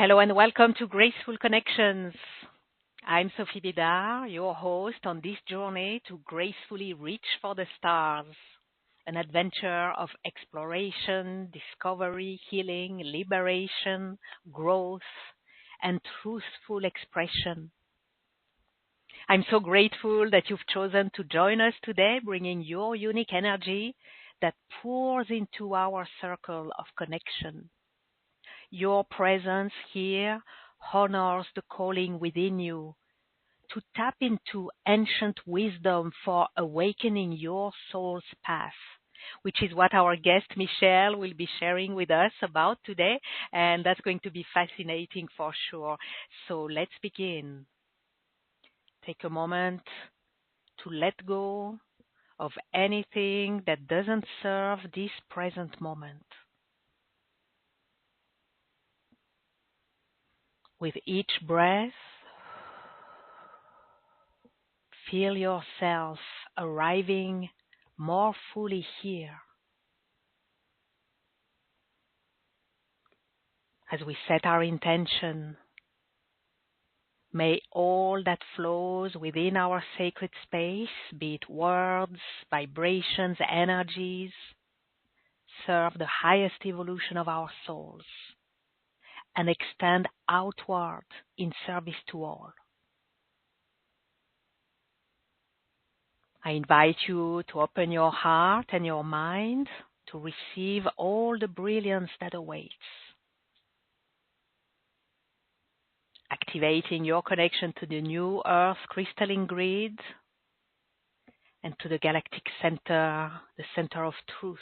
Hello and welcome to Graceful Connections. I'm Sophie Bidard, your host on this journey to gracefully reach for the stars. An adventure of exploration, discovery, healing, liberation, growth, and truthful expression. I'm so grateful that you've chosen to join us today, bringing your unique energy that pours into our circle of connection. Your presence here honors the calling within you to tap into ancient wisdom for awakening your soul's path, which is what our guest Michelle will be sharing with us about today. And that's going to be fascinating for sure. So let's begin. Take a moment to let go of anything that doesn't serve this present moment. With each breath, feel yourself arriving more fully here. As we set our intention, may all that flows within our sacred space, be it words, vibrations, energies, serve the highest evolution of our souls and extend outward in service to all. I invite you to open your heart and your mind to receive all the brilliance that awaits. Activating your connection to the new Earth crystalline grid and to the galactic center, the center of truth.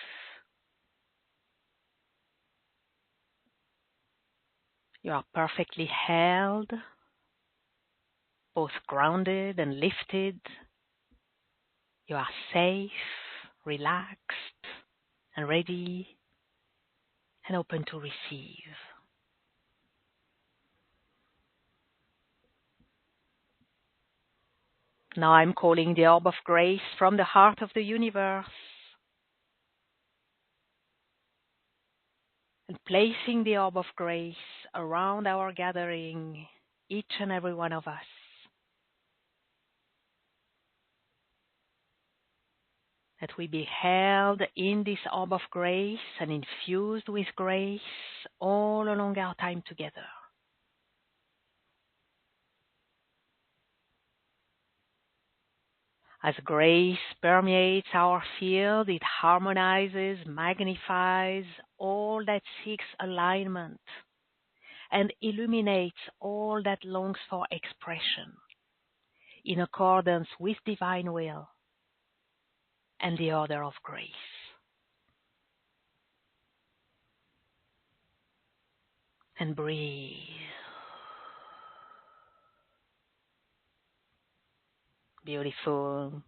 You are perfectly held, both grounded and lifted. You are safe, relaxed, and ready and open to receive. Now I'm calling the orb of grace from the heart of the universe and placing the orb of grace around our gathering, each and every one of us. That we be held in this orb of grace and infused with grace all along our time together. As grace permeates our field, it harmonizes, magnifies all that seeks alignment and illuminates all that longs for expression in accordance with divine will and the order of grace. And breathe. Beautiful.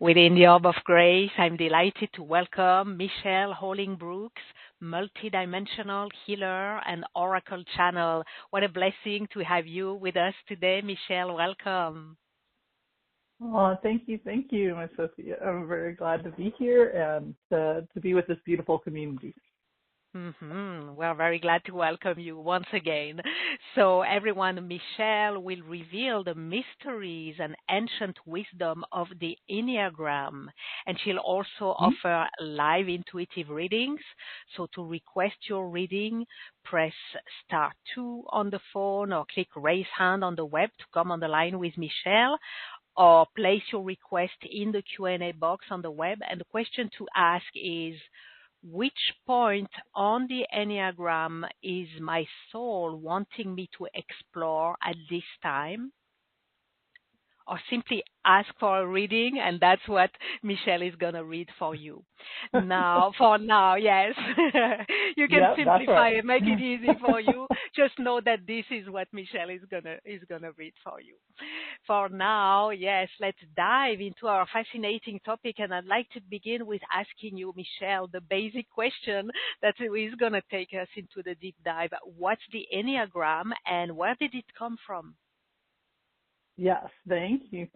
Within the Orb of Grace, I'm delighted to welcome Michelle Holling-Brooks, multidimensional healer and oracle channel. What a blessing to have you with us today, Michelle. Welcome. Oh, thank you, my Sophie. I'm very glad to be here and to be with this beautiful community. We're very glad to welcome you once again. So everyone, Michelle will reveal the mysteries and ancient wisdom of the Enneagram, and she'll also offer live intuitive readings. So to request your reading, press *2 on the phone or click raise hand on the web to come on the line with Michelle, or place your request in the Q&A box on the web. And the question to ask is, which point on the Enneagram is my soul wanting me to explore at this time? Or simply ask for a reading, and that's what Michelle is going to read for you. For now, yes. You can simplify it, make it easy for you. Just know that this is what Michelle is gonna read for you. For now, yes, let's dive into our fascinating topic, and I'd like to begin with asking you, Michelle, the basic question that is going to take us into the deep dive. What's the Enneagram, and where did it come from? Yes, thank you,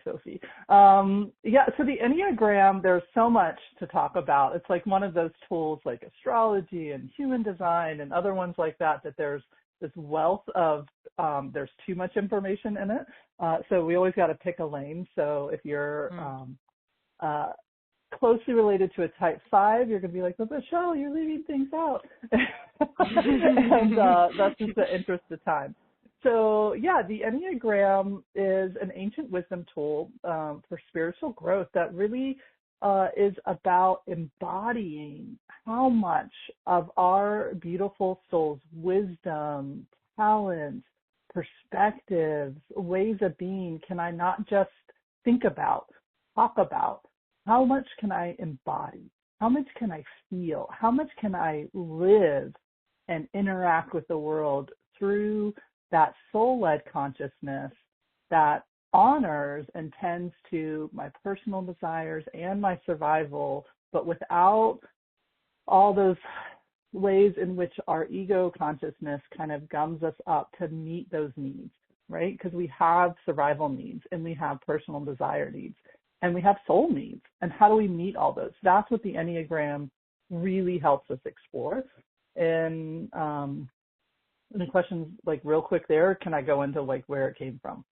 Sophie. So the Enneagram, there's so much to talk about. It's like one of those tools like astrology and human design and other ones like that there's this wealth of, there's too much information in it. So we always got to pick a lane. So if you're closely related to a type 5, you're going to be like, but Michelle, you're leaving things out. And that's just the interest of time. So yeah, the Enneagram is an ancient wisdom tool for spiritual growth that really is about embodying how much of our beautiful soul's wisdom, talents, perspectives, ways of being can I not just think about, talk about, how much can I embody? How much can I feel? How much can I live and interact with the world through that soul-led consciousness that honors and tends to my personal desires and my survival, but without all those ways in which our ego consciousness kind of gums us up to meet those needs, right? Because we have survival needs and we have personal desire needs and we have soul needs. And how do we meet all those? That's what the Enneagram really helps us explore. And any questions, like real quick there? Can I go into like where it came from?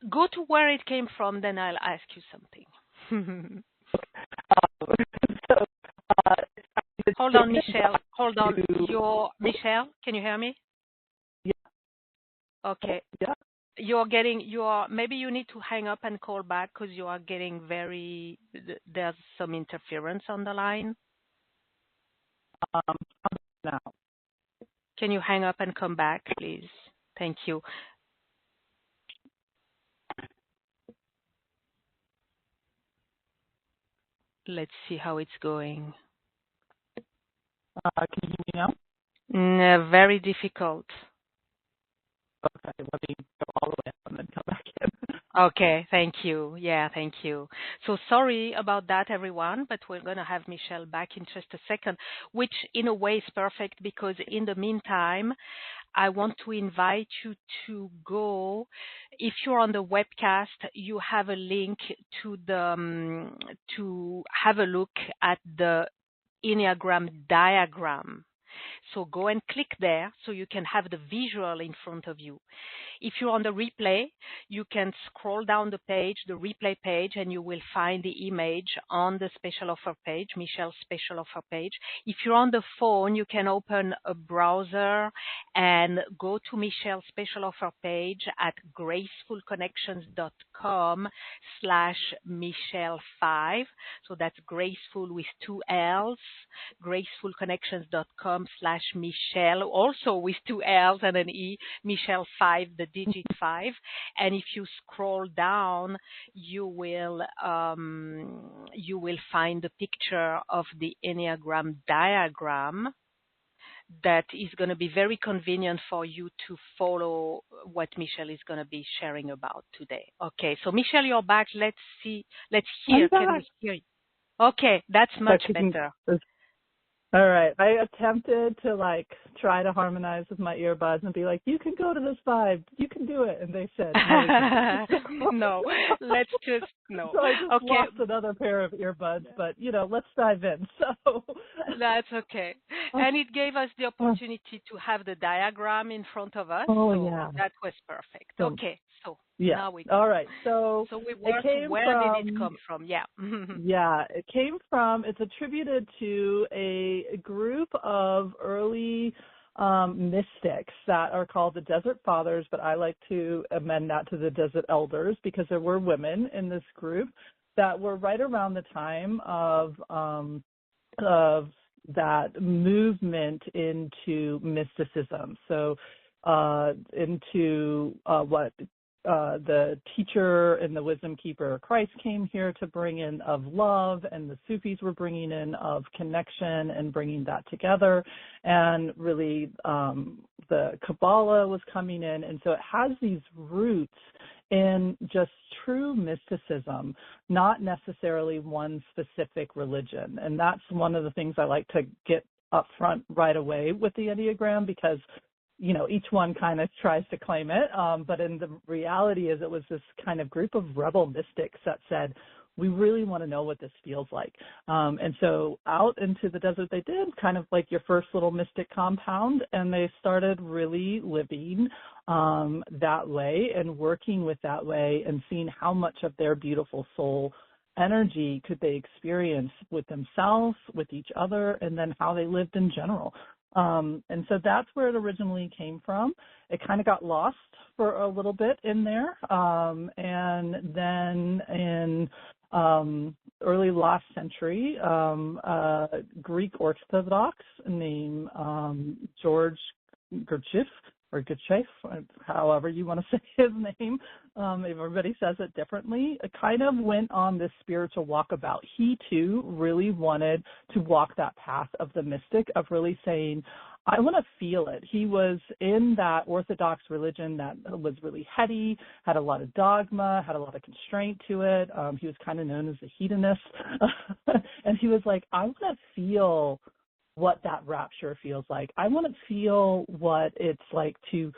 Go to where it came from, then I'll ask you something. So, hold on, Michelle. Hold on. Michelle, can you hear me? Yeah. Okay. Yeah. Maybe you need to hang up and call back because you are getting there's some interference on the line. Now. Can you hang up and come back, please? Thank you. Let's see how it's going. Can you hear me now? Very difficult. Okay, let me go all the way up and then come back in. Okay, thank you. Yeah, thank you. So sorry about that, everyone, but we're going to have Michelle back in just a second, which in a way is perfect because in the meantime, I want to invite you to go. If you're on the webcast, you have a link to to have a look at the Enneagram diagram. So go and click there so you can have the visual in front of you. If you're on the replay, you can scroll down the page, the replay page, and you will find the image on the special offer page, Michelle's special offer page. If you're on the phone, you can open a browser and go to Michelle's special offer page at gracefulconnections.com/Michelle5. So that's graceful with 2 L's, gracefulconnections.com/Michelle, also with 2 L's and an E, Michelle5, the digit 5. And if you scroll down, you will find the picture of the Enneagram diagram that is going to be very convenient for you to follow what Michelle is going to be sharing about today. Okay, so Michelle, you're back. Let's hear. Can we hear you? Okay, that's much better. All right. I attempted to try to harmonize with my earbuds and be like, you can go to this vibe. You can do it. And they said, no, let's just, no. So I just lost another pair of earbuds, but, let's dive in. So that's okay. And it gave us the opportunity to have the diagram in front of us. Oh, so yeah. That was perfect. Okay. So yeah. now we all right. So where did it come from? Yeah. Yeah, it came from, it's attributed to a group of early mystics that are called the Desert Fathers, but I like to amend that to the Desert Elders because there were women in this group that were right around the time of that movement into mysticism. So into what the teacher and the wisdom keeper Christ came here to bring in of love, and the Sufis were bringing in of connection and bringing that together. And really the Kabbalah was coming in. And so it has these roots in just true mysticism, not necessarily one specific religion. And that's one of the things I like to get up front right away with the Enneagram, because each one kind of tries to claim it. But in the reality is it was this kind of group of rebel mystics that said, we really want to know what this feels like. And so out into the desert they did, kind of like your first little mystic compound, and they started really living that way and working with that way and seeing how much of their beautiful soul energy could they experience with themselves, with each other, and then how they lived in general. And so that's where it originally came from. It kind of got lost for a little bit in there. And then in early last century, Greek Orthodox named George Gurdjieff, or Gurdjieff, however you want to say his name. Everybody says it differently. It kind of went on this spiritual walkabout. He, too, really wanted to walk that path of the mystic, of really saying, I want to feel it. He was in that Orthodox religion that was really heady, had a lot of dogma, had a lot of constraint to it. He was kind of known as a hedonist. And he was like, I want to feel what that rapture feels like. I want to feel what it's like to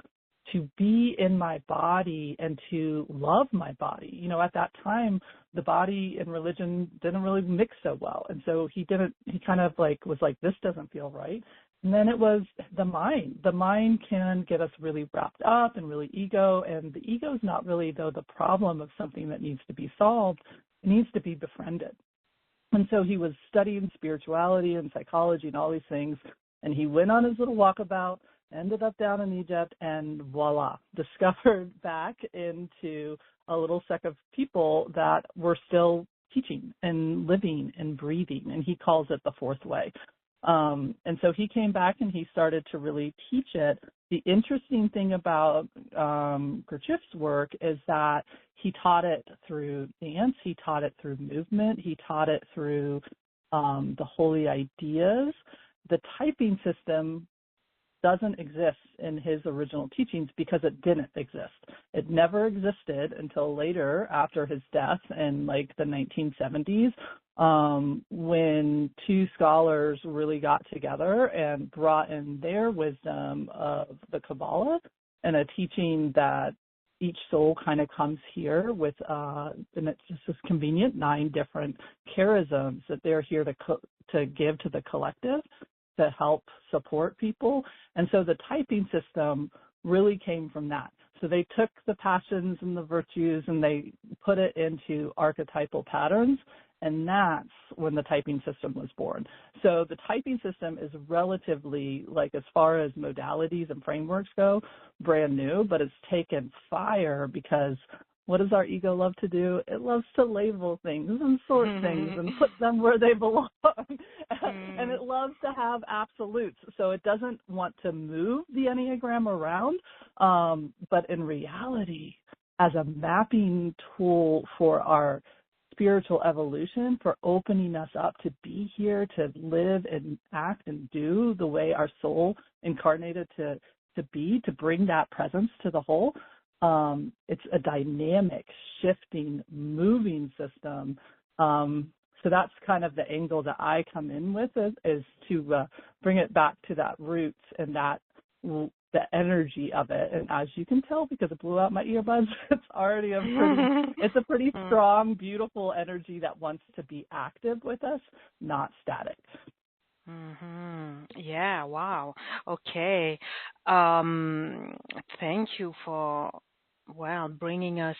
be in my body and to love my body. You know, at that time, the body and religion didn't really mix so well. And so he kind of like was like, this doesn't feel right. And then it was the mind. The mind can get us really wrapped up and really ego. And the ego is not really, though, the problem of something that needs to be solved. It needs to be befriended. And so he was studying spirituality and psychology and all these things, and he went on his little walkabout, ended up down in Egypt, and voila, discovered back into a little sect of people that were still teaching and living and breathing, and he calls it the fourth way. And so he came back and he started to really teach it. The interesting thing about Gurdjieff's work is that he taught it through dance, he taught it through movement, he taught it through the holy ideas. The typing system doesn't exist in his original teachings because it didn't exist. It never existed until later, after his death in like the 1970s, when two scholars really got together and brought in their wisdom of the Kabbalah and a teaching that each soul kind of comes here with, and it's just as convenient, 9 different charisms that they're here to give to the collective to help support people. And so the typing system really came from that. So they took the passions and the virtues and they put it into archetypal patterns, and that's when the typing system was born. So the typing system is relatively, like as far as modalities and frameworks go, brand new, but it's taken fire because what does our ego love to do? It loves to label things and sort things and put them where they belong. And it loves to have absolutes. So it doesn't want to move the Enneagram around. But in reality, as a mapping tool for our spiritual evolution, for opening us up to be here, to live and act and do the way our soul incarnated to be, to bring that presence to the whole, it's a dynamic, shifting, moving system. So that's kind of the angle that I come in with is to bring it back to that roots and that the energy of it. And as you can tell, because it blew out my earbuds, it's already a pretty strong, beautiful energy that wants to be active with us, not static. Yeah, wow. Okay. Thank you for bringing us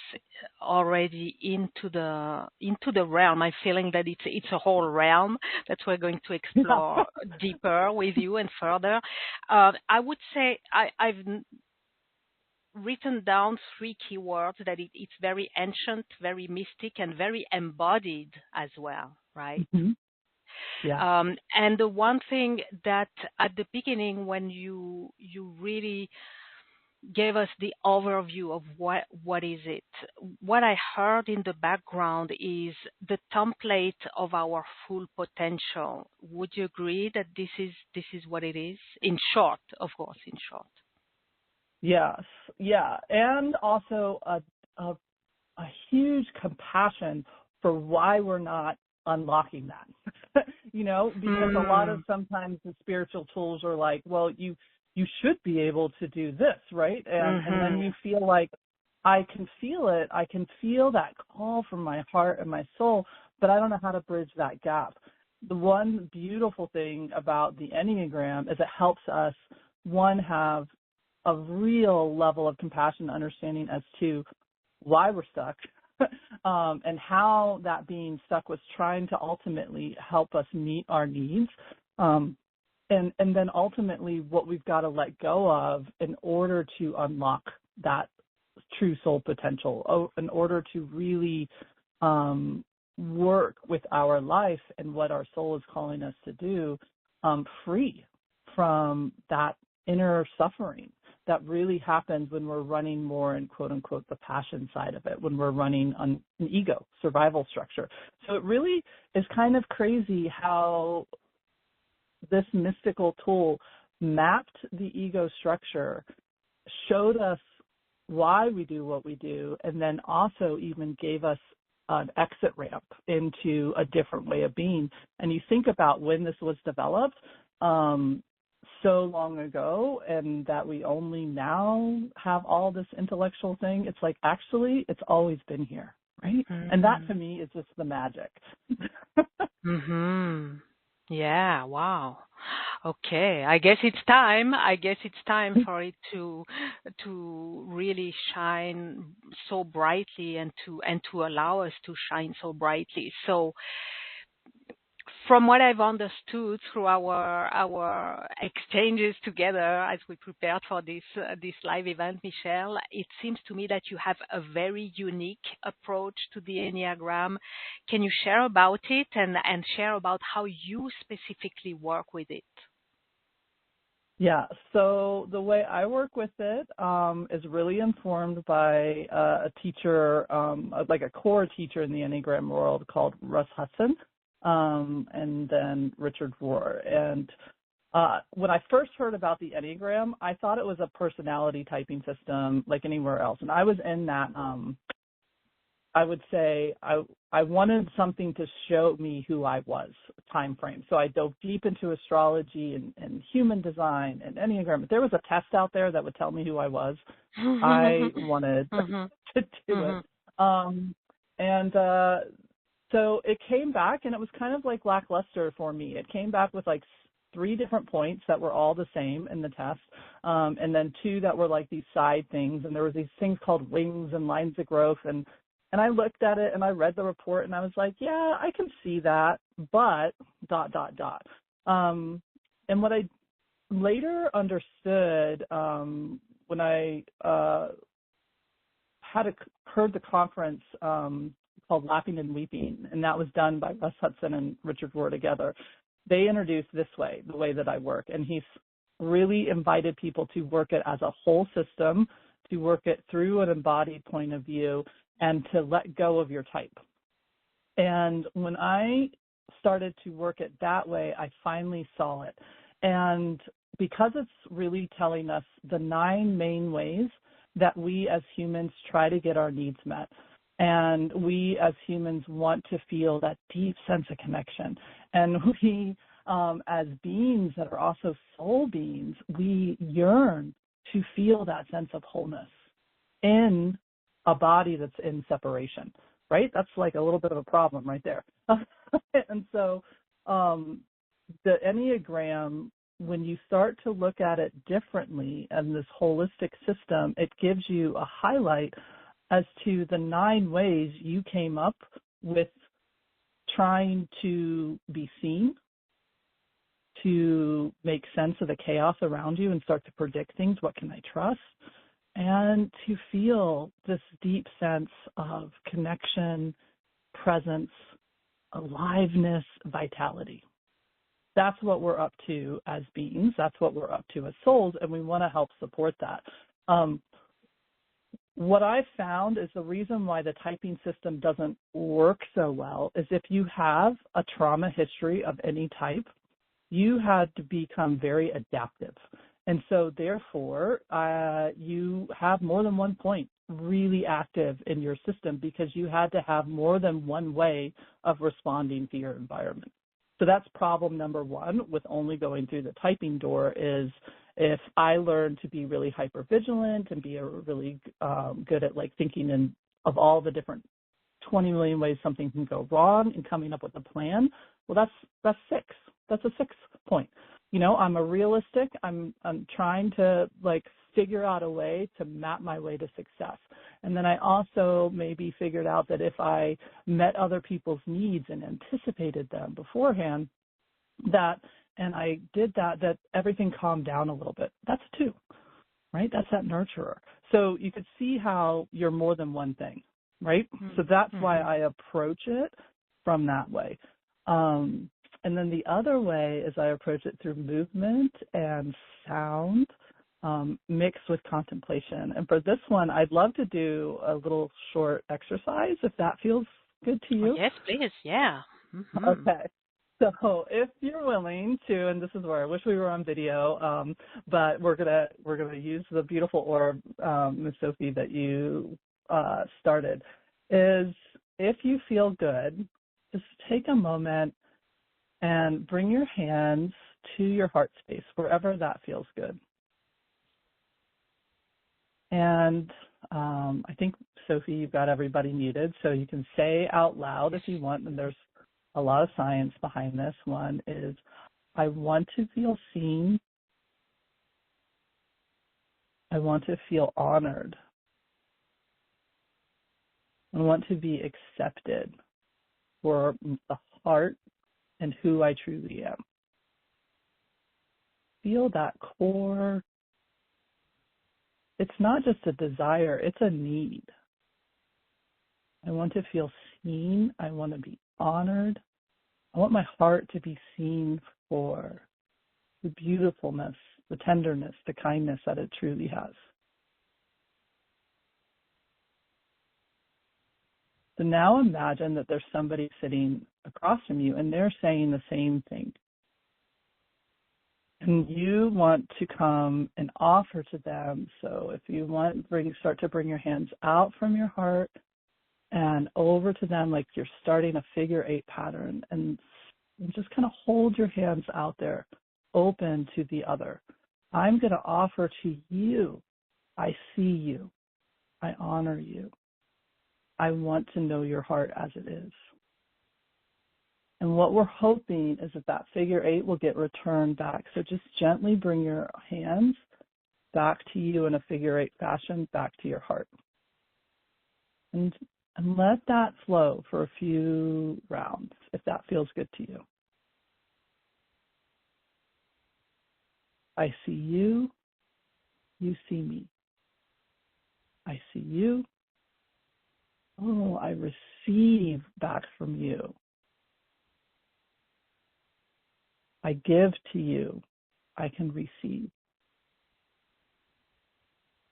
already into the realm. I'm feeling that it's a whole realm that we're going to explore deeper with you and further. I would say I've written down 3 keywords that it's very ancient, very mystic, and very embodied as well, right? Mm-hmm. Yeah. And the one thing that at the beginning, when you really gave us the overview of what is it, what I heard in the background is the template of our full potential. Would you agree that this is what it is? In short, of course, in short. Yes. Yeah. And also a huge compassion for why we're not unlocking that, because a lot of sometimes the spiritual tools are like, well, you should be able to do this, right? And then you feel like, I can feel it. I can feel that call from my heart and my soul, but I don't know how to bridge that gap. The one beautiful thing about the Enneagram is it helps us, one, have a real level of compassion and understanding as to why we're stuck and how that being stuck was trying to ultimately help us meet our needs. And then ultimately what we've got to let go of in order to unlock that true soul potential, in order to really work with our life and what our soul is calling us to do, free from that inner suffering that really happens when we're running more in quote unquote the passion side of it, when we're running on an ego survival structure. So it really is kind of crazy how this mystical tool mapped the ego structure, showed us why we do what we do, and then also even gave us an exit ramp into a different way of being. And you think about when this was developed so long ago, and that we only now have all this intellectual thing. It's like, actually, it's always been here, right? Mm-hmm. And that to me is just the magic. Mm-hmm. Yeah, wow. Okay, I guess it's time. For it to really shine so brightly and to allow us to shine so brightly. So from what I've understood through our exchanges together as we prepared for this live event, Michelle, it seems to me that you have a very unique approach to the Enneagram. Can you share about it and share about how you specifically work with it? Yeah, so the way I work with it is really informed by a teacher, like a core teacher in the Enneagram world called Russ Hudson. And then Richard Rohr. And when I first heard about the Enneagram, I thought it was a personality typing system like anywhere else. And I was in that, I would say I wanted something to show me who I was, time frame. So I dove deep into astrology and human design and Enneagram. If there was a test out there that would tell me who I was, I wanted to do it. So it came back, and it was kind of like lackluster for me. It came back with like 3 different points that were all the same in the test, and then 2 that were like these side things, and there were these things called wings and lines of growth, and I looked at it, and I read the report, and I was like, yeah, I can see that, but ... And what I later understood when I heard the conference called Laughing and Weeping, and that was done by Russ Hudson and Richard Rohr together. They introduced the way that I work, and he's really invited people to work it as a whole system, to work it through an embodied point of view, and to let go of your type. And when I started to work it that way, I finally saw it. And because it's really telling us the 9 main ways that we as humans try to get our needs met, and we as humans want to feel that deep sense of connection. And we, as beings that are also soul beings, we yearn to feel that sense of wholeness in a body that's in separation, right? That's like a little bit of a problem right there. And so the Enneagram, when you start to look at it differently and this holistic system, it gives you a highlight as to the 9 ways you came up with trying to be seen, to make sense of the chaos around you and start to predict things. What can I trust? And to feel this deep sense of connection, presence, aliveness, vitality. That's what we're up to as beings. That's what we're up to as souls, and we want to help support that. What I've found is the reason why the typing system doesn't work so well is if you have a trauma history of any type, you had to become very adaptive. And so therefore, you have more than one point really active in your system because you had to have more than one way of responding to your environment. So that's problem number 1 with only going through the typing door is If I learn to be really hypervigilant and be really good at like thinking of all the different 20 million ways something can go wrong and coming up with a plan, well, that's 6. That's a 6 point. You know, I'm a realistic. I'm trying to like figure out a way to map my way to success. And then I also maybe figured out that if I met other people's needs and anticipated them beforehand, and I did that everything calmed down a little bit. That's 2, right? That's that nurturer. So you could see how you're more than one thing, right? Mm-hmm. So that's why I approach it from that way. And then the other way is I approach it through movement and sound mixed with contemplation. And for this one, I'd love to do a little short exercise if that feels good to you. Oh, yes, please. Yeah. Mm-hmm. Okay. So if you're willing to, and this is where I wish we were on video, but we're gonna use the beautiful orb, Ms. Sophie, that you started. Is if you feel good, just take a moment and bring your hands to your heart space, wherever that feels good. And I think, Sophie, you've got everybody muted, so you can say out loud if you want, and there's a lot of science behind this. One is, I want to feel seen. I want to feel honored. I want to be accepted for the heart and who I truly am. Feel that core. It's not just a desire, it's a need. I want to feel seen. I want to be honored. I want my heart to be seen for the beautifulness, the tenderness, the kindness that it truly has. So now imagine that there's somebody sitting across from you and they're saying the same thing. And you want to come and offer to them. So if you want, start to bring your hands out from your heart and over to them like you're starting a figure 8 pattern, and just kind of hold your hands out there, open to the other. I'm going to offer to you. I see you. I honor you. I want to know your heart as it is. And what we're hoping is that figure 8 will get returned back. So just gently bring your hands back to you in a figure 8 fashion, back to your heart. And let that flow for a few rounds, if that feels good to you. I see you. You see me. I see you. Oh, I receive back from you. I give to you. I can receive.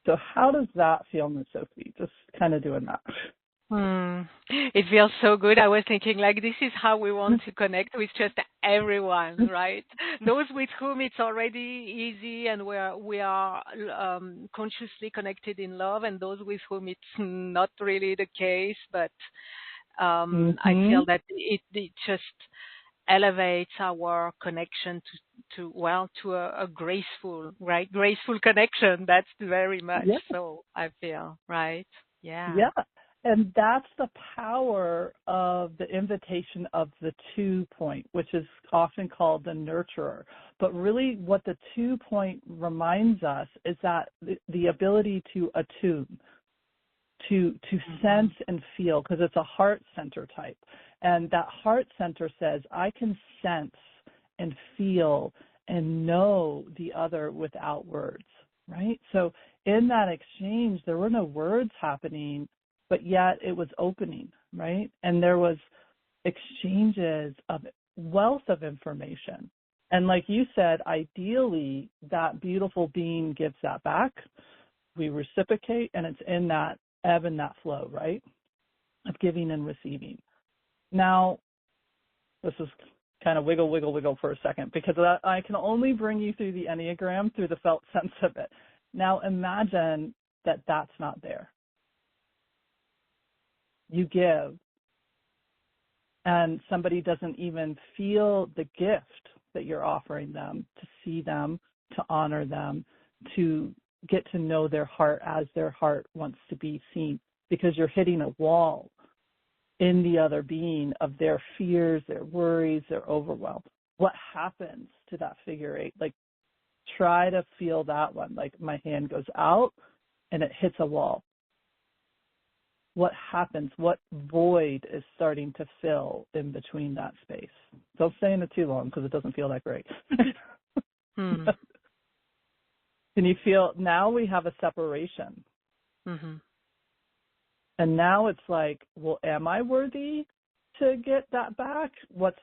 So how does that feel, Ms. Sophie? Just kind of doing that. It feels so good. I was thinking, like, this is how we want to connect with just everyone, right? Those with whom it's already easy and we are consciously connected in love, and those with whom it's not really the case. But I feel that it just elevates our connection to a graceful, right? Graceful connection. That's very much so, I feel, right? Yeah. Yeah. And that's the power of the invitation of the 2 point, which is often called the nurturer. But really what the 2 point reminds us is that the ability to attune, to sense and feel, because it's a heart center type. And that heart center says, I can sense and feel and know the other without words, right? So in that exchange, there were no words happening, but yet it was opening, right? And there was exchanges of wealth of information. And like you said, ideally, that beautiful being gives that back. We reciprocate, and it's in that ebb and that flow, right, of giving and receiving. Now, this is kind of wiggle for a second, because I can only bring you through the Enneagram, through the felt sense of it. Now imagine that that's not there. You give, and somebody doesn't even feel the gift that you're offering them, to see them, to honor them, to get to know their heart as their heart wants to be seen, because you're hitting a wall in the other being of their fears, their worries, their overwhelm. What happens to that figure eight? Like, try to feel that one. Like, my hand goes out and it hits a wall. What happens? What void is starting to fill in between that space? Don't stay in it too long because it doesn't feel that great. Hmm. Can you feel, now we have a separation. Mm-hmm. And now it's like, well, am I worthy to get that back? What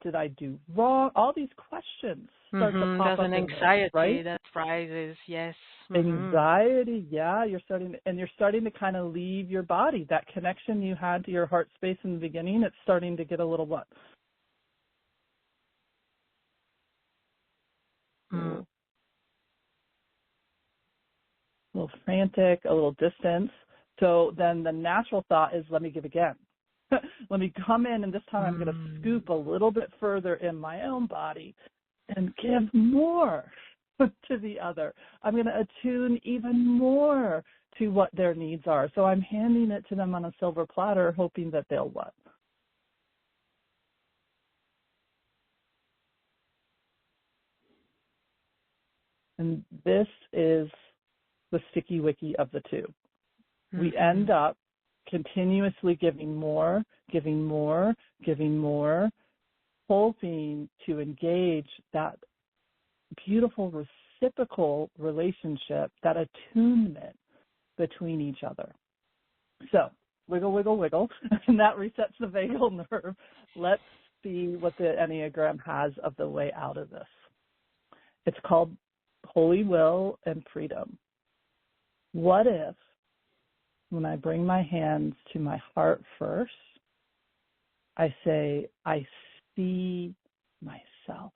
did I do wrong? All these questions start to pop There's up an in anxiety there, right? that rises, yes. Anxiety, yeah, you're starting to kind of leave your body. That connection you had to your heart space in the beginning, it's starting to get a little what? Mm. A little frantic, a little distance. So then the natural thought is, let me give again. Let me come in, and this time I'm going to scoop a little bit further in my own body and give more to the other. I'm going to attune even more to what their needs are. So I'm handing it to them on a silver platter, hoping that they'll what? And this is the sticky wicky of the two. We end up continuously giving more, giving more, giving more, hoping to engage that beautiful reciprocal relationship, that attunement between each other. So, wiggle, wiggle, wiggle, and that resets the vagal nerve. Let's see what the Enneagram has of the way out of this. It's called Holy Will and Freedom. What if, when I bring my hands to my heart first, I say, I see myself.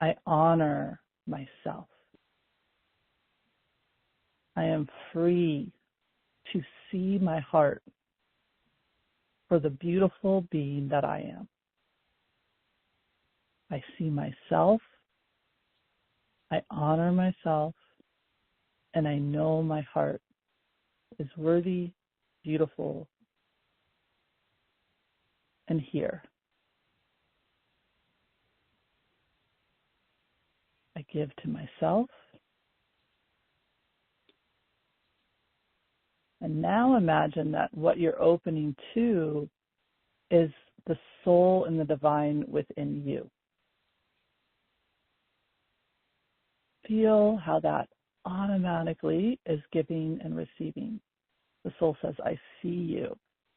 I honor myself. I am free to see my heart for the beautiful being that I am. I see myself. I honor myself. And I know my heart is worthy, beautiful, and here. I give to myself. And now imagine that what you're opening to is the soul and the divine within you. Feel how that automatically is giving and receiving. The soul says, I see you,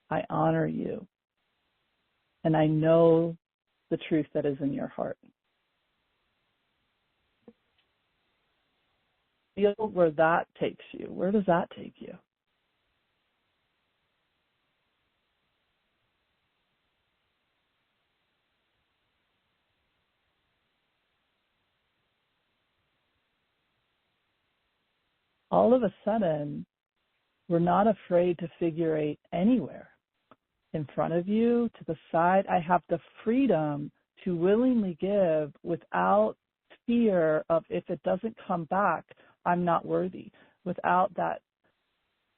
I honor you, and I know the truth that is in your heart. Feel where that takes you. Where does that take you? All of a sudden, we're not afraid to figure eight anywhere. In front of you, to the side, I have the freedom to willingly give without fear of, if it doesn't come back, I'm not worthy. Without that,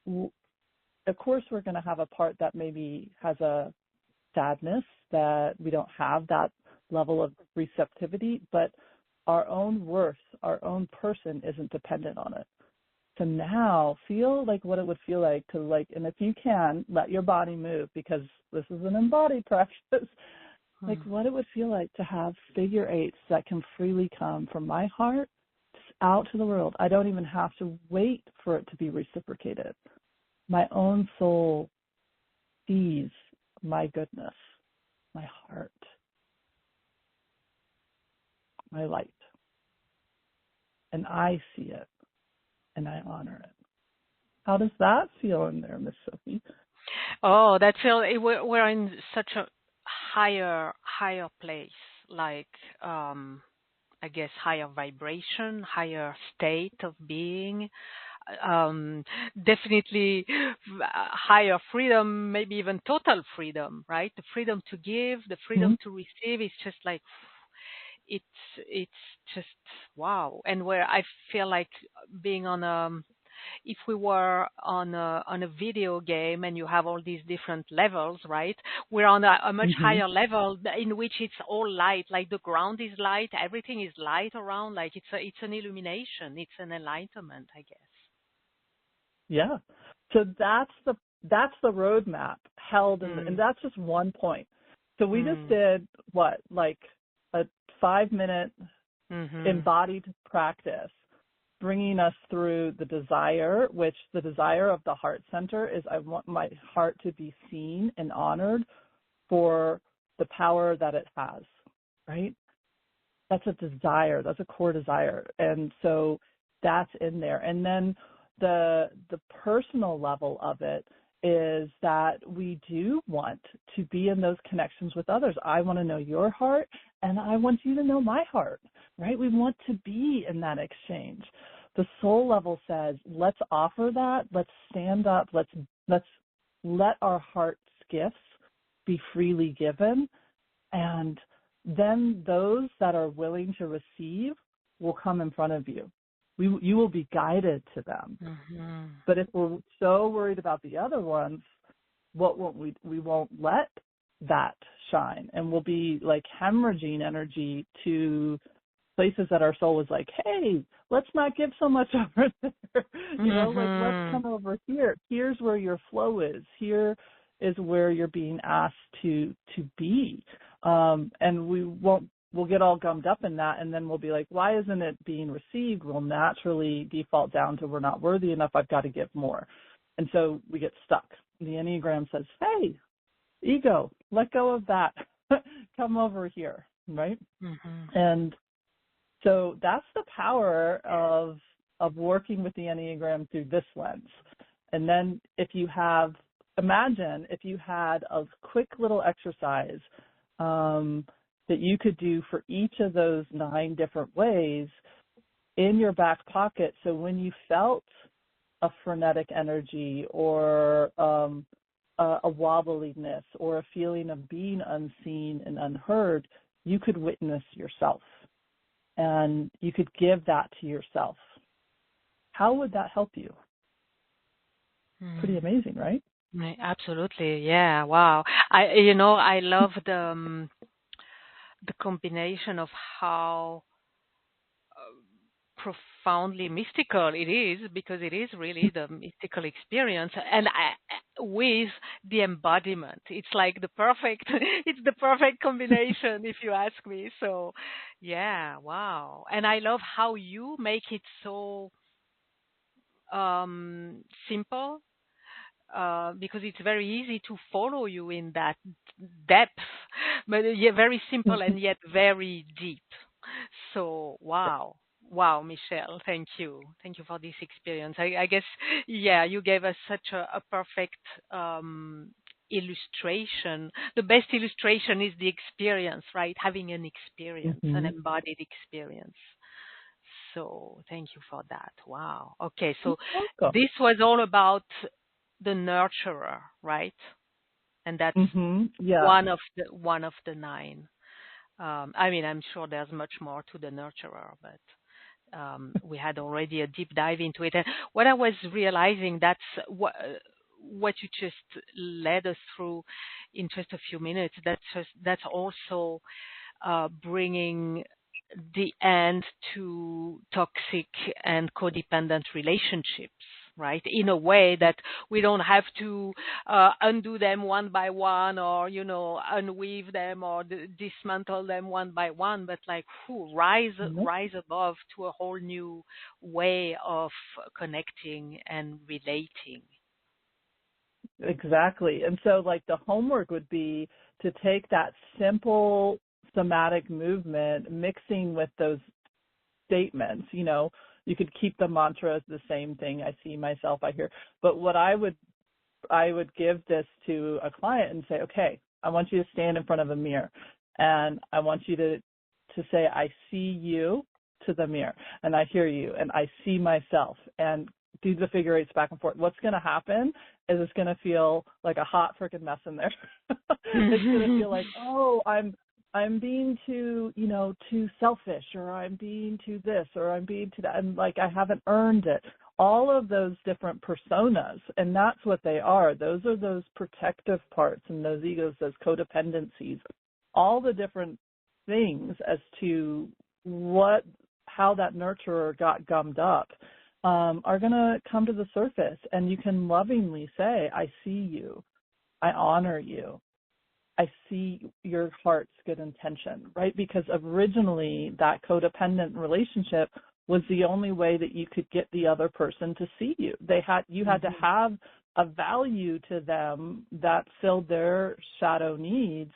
of course, we're going to have a part that maybe has a sadness, that we don't have that level of receptivity, but our own worth, our own person isn't dependent on it. So now feel like what it would feel like to, like, and if you can, let your body move, because this is an embodied practice, like what it would feel like to have figure eights that can freely come from my heart out to the world. I don't even have to wait for it to be reciprocated. My own soul sees my goodness, my heart, my light, and I see it and I honor it. How does that feel in there, Miss Sophie? Oh, that feels we're in such a higher place, like I guess higher vibration, higher state of being. Definitely higher freedom, maybe even total freedom, right? The freedom to give, the freedom to receive is just like it's just wow. And where I feel like being on a, if we were on a video game and you have all these different levels, right? We're on a much Hmm. higher level in which it's all light, like the ground is light, everything is light around, like it's an illumination, it's an enlightenment, I guess. Yeah. So that's the roadmap held in, and Mm. that's just one point. So we just Mm. did what, like a 5-minute Mhm. embodied practice, bringing us through the desire, which the desire of the heart center is I want my heart to be seen and honored for the power that it has, right? That's a desire. That's a core desire. And so that's in there. And then the personal level of it is that we do want to be in those connections with others. I want to know your heart and I want you to know my heart, right? We want to be in that exchange. The soul level says, let's offer that. Let's stand up. Let's let our heart's gifts be freely given, and then those that are willing to receive will come in front of you. You will be guided to them. Mhm. But if we're so worried about the other ones, what won't we won't let that shine, and we'll be like hemorrhaging energy to places that our soul was like, hey, let's not give so much over there. Like, let's Mhm. come over here. Here's where your flow is. Here is where you're being asked to be. And we'll get all gummed up in that, and then we'll be like, why isn't it being received? We'll naturally default down to we're not worthy enough, I've got to give more. And so we get stuck. The Enneagram says, hey, ego, let go of that. Come over here, right? Mhm. And so that's the power of working with the Enneagram through this lens. And then imagine if you had a quick little exercise that you could do for each of those 9 different ways in your back pocket. So when you felt a frenetic energy or a wobbliness or a feeling of being unseen and unheard, you could witness yourself. And you could give that to yourself. How would that help you? Pretty Mm. amazing, right? Absolutely. Yeah. Wow. I love the combination of how profoundly mystical it is, because it is really the mystical experience, and with the embodiment, it's like the perfect it's the perfect combination, if you ask me. So yeah, wow. And I love how you make it so simple, because it's very easy to follow you in that depth, but yeah, very simple and yet very deep. So wow. Wow, Michelle, thank you for this experience. I guess, yeah, you gave us such a perfect illustration. The best illustration is the experience, right? Having an experience, an Mm-hmm. embodied experience. So thank you for that. Wow. Okay, You're so welcome. this was all about the nurturer, right? And that's Mm-hmm. Yeah. one of the 9. I mean, I'm sure there's much more to the nurturer, but we had already a deep dive into it. And what I was realizing, that's what you just led us through in just a few minutes. That's also bringing the end to toxic and codependent relationships, right? In a way that we don't have to undo them one by one, or unweave them, or dismantle them one by one, but like Mhm. rise above to a whole new way of connecting and relating. Exactly. And so, like, the homework would be to take that simple somatic movement, mixing with those statements. You could keep the mantra as the same thing. I see myself, I hear. But what I would give this to a client and say, okay, I want you to stand in front of a mirror, and I want you to say, I see you, to the mirror, and I hear you, and I see myself, and do the figure 8s back and forth. What's going to happen is it's going to feel like a hot freaking mess in there. It's going to feel like, oh, I'm being too selfish, or I'm being too this, or I'm being too that, and like I haven't earned it. All of those different personas, and that's what they are. Those are those protective parts and those egos, those codependencies, all the different things as to how that nurturer got gummed up are going to come to the surface, and you can lovingly say, I see you, I honor you, I see your heart's good intention, right? Because originally that codependent relationship was the only way that you could get the other person to see you. You had to have a value to them that filled their shadow needs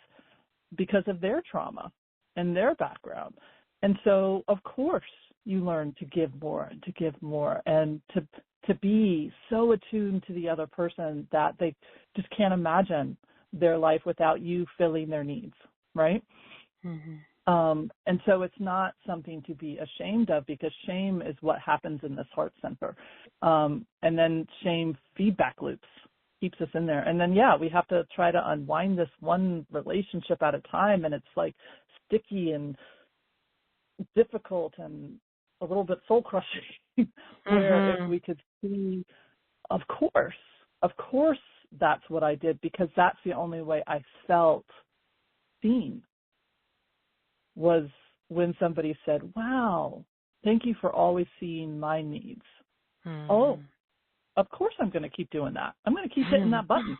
because of their trauma and their background. And so, of course, you learn to give more and to give more and to be so attuned to the other person that they just can't imagine their life without you filling their needs, right? And so it's not something to be ashamed of, because shame is what happens in this heart center. And then shame feedback loops keeps us in there. And then, we have to try to unwind this one relationship at a time. And it's like sticky and difficult and a little bit soul crushing, where if we could see, of course, that's what I did, because that's the only way I felt seen, was when somebody said, wow, thank you for always seeing my needs. Oh, of course I'm going to keep doing that. I'm going to keep hitting that button.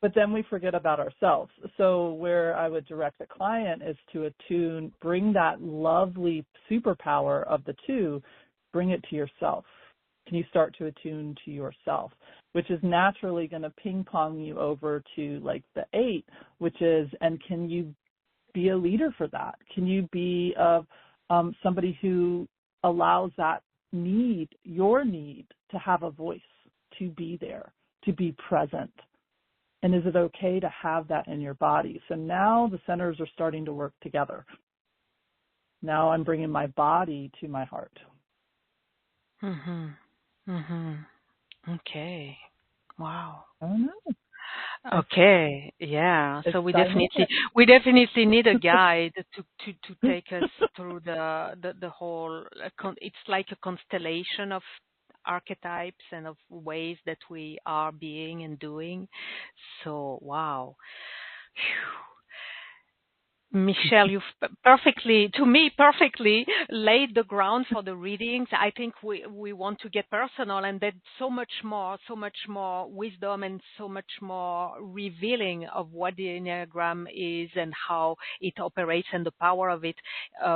But then we forget about ourselves. So where I would direct a client is to attune, bring that lovely superpower of the two, bring it to yourself. Can you start to attune to yourself, which is naturally going to ping pong you over to like the 8, which is, and can you be a leader for that? Can you be somebody who allows that need, your need, to have a voice, to be there, to be present? And is it okay to have that in your body? So now the centers are starting to work together. Now I'm bringing my body to my heart. Okay. Wow. I don't know. Okay. Yeah. So we definitely need a guide to take us through the whole. It's like a constellation of archetypes and of ways that we are being and doing. So wow. Phew. Michelle, you've perfectly laid the ground for the readings. I think we want to get personal, and there's so much more wisdom and so much more revealing of what the Enneagram is and how it operates and the power of it.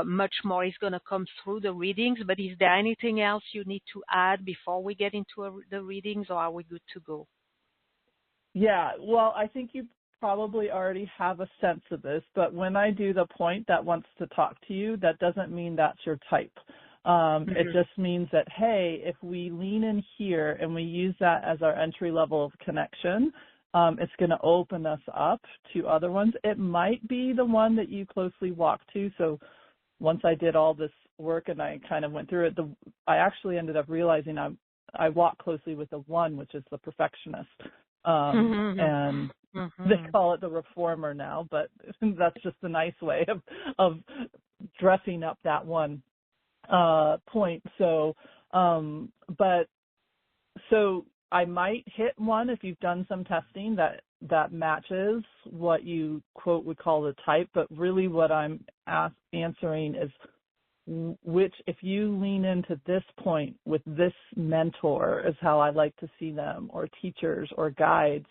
Much more is going to come through the readings, but is there anything else you need to add before we get into the readings, or are we good to go? Yeah, well, I think you probably already have a sense of this, but when I do the point that wants to talk to you, that doesn't mean that's your type. It just means that, hey, if we lean in here and we use that as our entry level of connection, it's going to open us up to other ones. It might be the one that you closely walk to. So once I did all this work and I kind of went through it, I actually ended up realizing I walk closely with the 1, which is the perfectionist. And they call it the reformer now, but that's just a nice way of dressing up that one point. So, so I might hit 1 if you've done some testing that matches what you quote would call the type, but really what I'm answering is which, if you lean into this point with this mentor, is how I like to see them, or teachers or guides,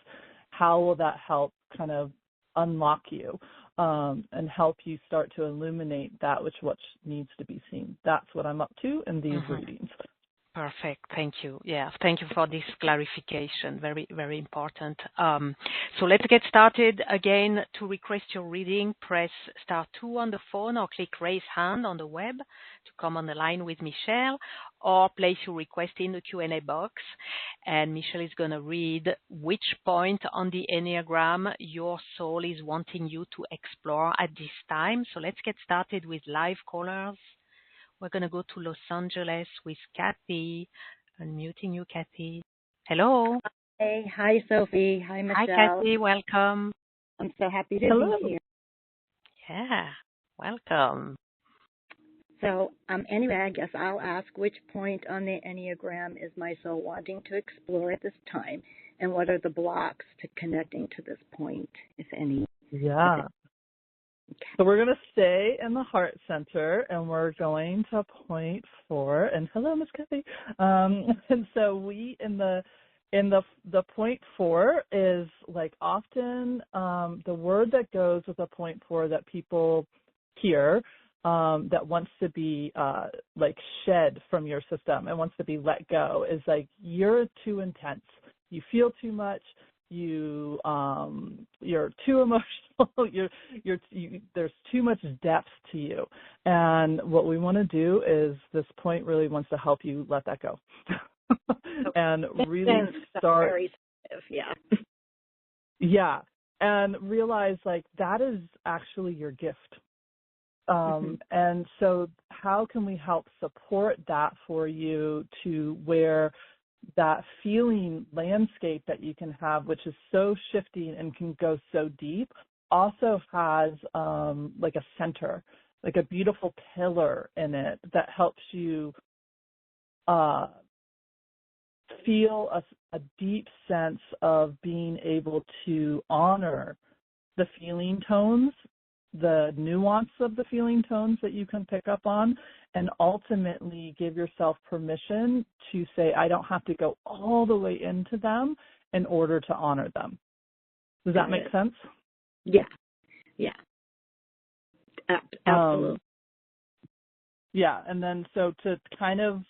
how will that help kind of unlock you and help you start to illuminate that what needs to be seen? That's what I'm up to in these readings. Perfect. Thank you. Yeah, thank you for this clarification. Very, very important. So let's get started. Again, to request your reading, press *2 on the phone or click raise hand on the web to come on the line with Michelle, or place your request in the Q&A box. And Michelle is going to read which point on the Enneagram your soul is wanting you to explore at this time. So let's get started with live callers. We're going to go to Los Angeles with Kathy. Unmuting you, Kathy. Hello. Hey, hi, Sophie. Hi, Michelle. Hi, Kathy. Welcome. I'm so happy to be Hello. here. Yeah, welcome. So, anyway, I guess I'll ask which point on the Enneagram is my soul wanting to explore at this time, and what are the blocks to connecting to this point, if any? Yeah. Okay. So we're going to stay in the heart center, and we're going to point 4. And hello, Miss Kathy. And so we in the point 4 is like often the word that goes with a point 4 that people hear that wants to be like shed from your system and wants to be let go is like you're too intense. You feel too much. You're too emotional. There's too much depth to you, and what we want to do is this point really wants to help you let that go, and really start. Very sensitive, yeah, and realize like that is actually your gift. And so, how can we help support that for you to where that feeling landscape that you can have, which is so shifting and can go so deep, also has like a center, like a beautiful pillar in it that helps you feel a deep sense of being able to honor the feeling tones, the nuance of the feeling tones that you can pick up on, and ultimately give yourself permission to say, I don't have to go all the way into them in order to honor them. Does that make sense? Yeah. Absolutely. Yeah, and then so to kind of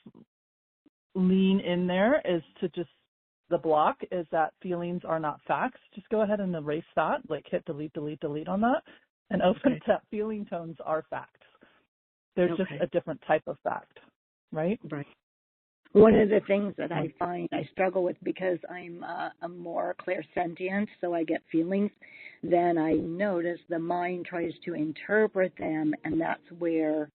lean in there is to just, the block is that feelings are not facts. Just go ahead and erase that, like hit delete on that, and open it up. Feeling tones are facts. They're just a different type of fact, right? Right. One of the things that I find I struggle with because I'm a more clairsentient, so I get feelings, then I notice the mind tries to interpret them, and that's where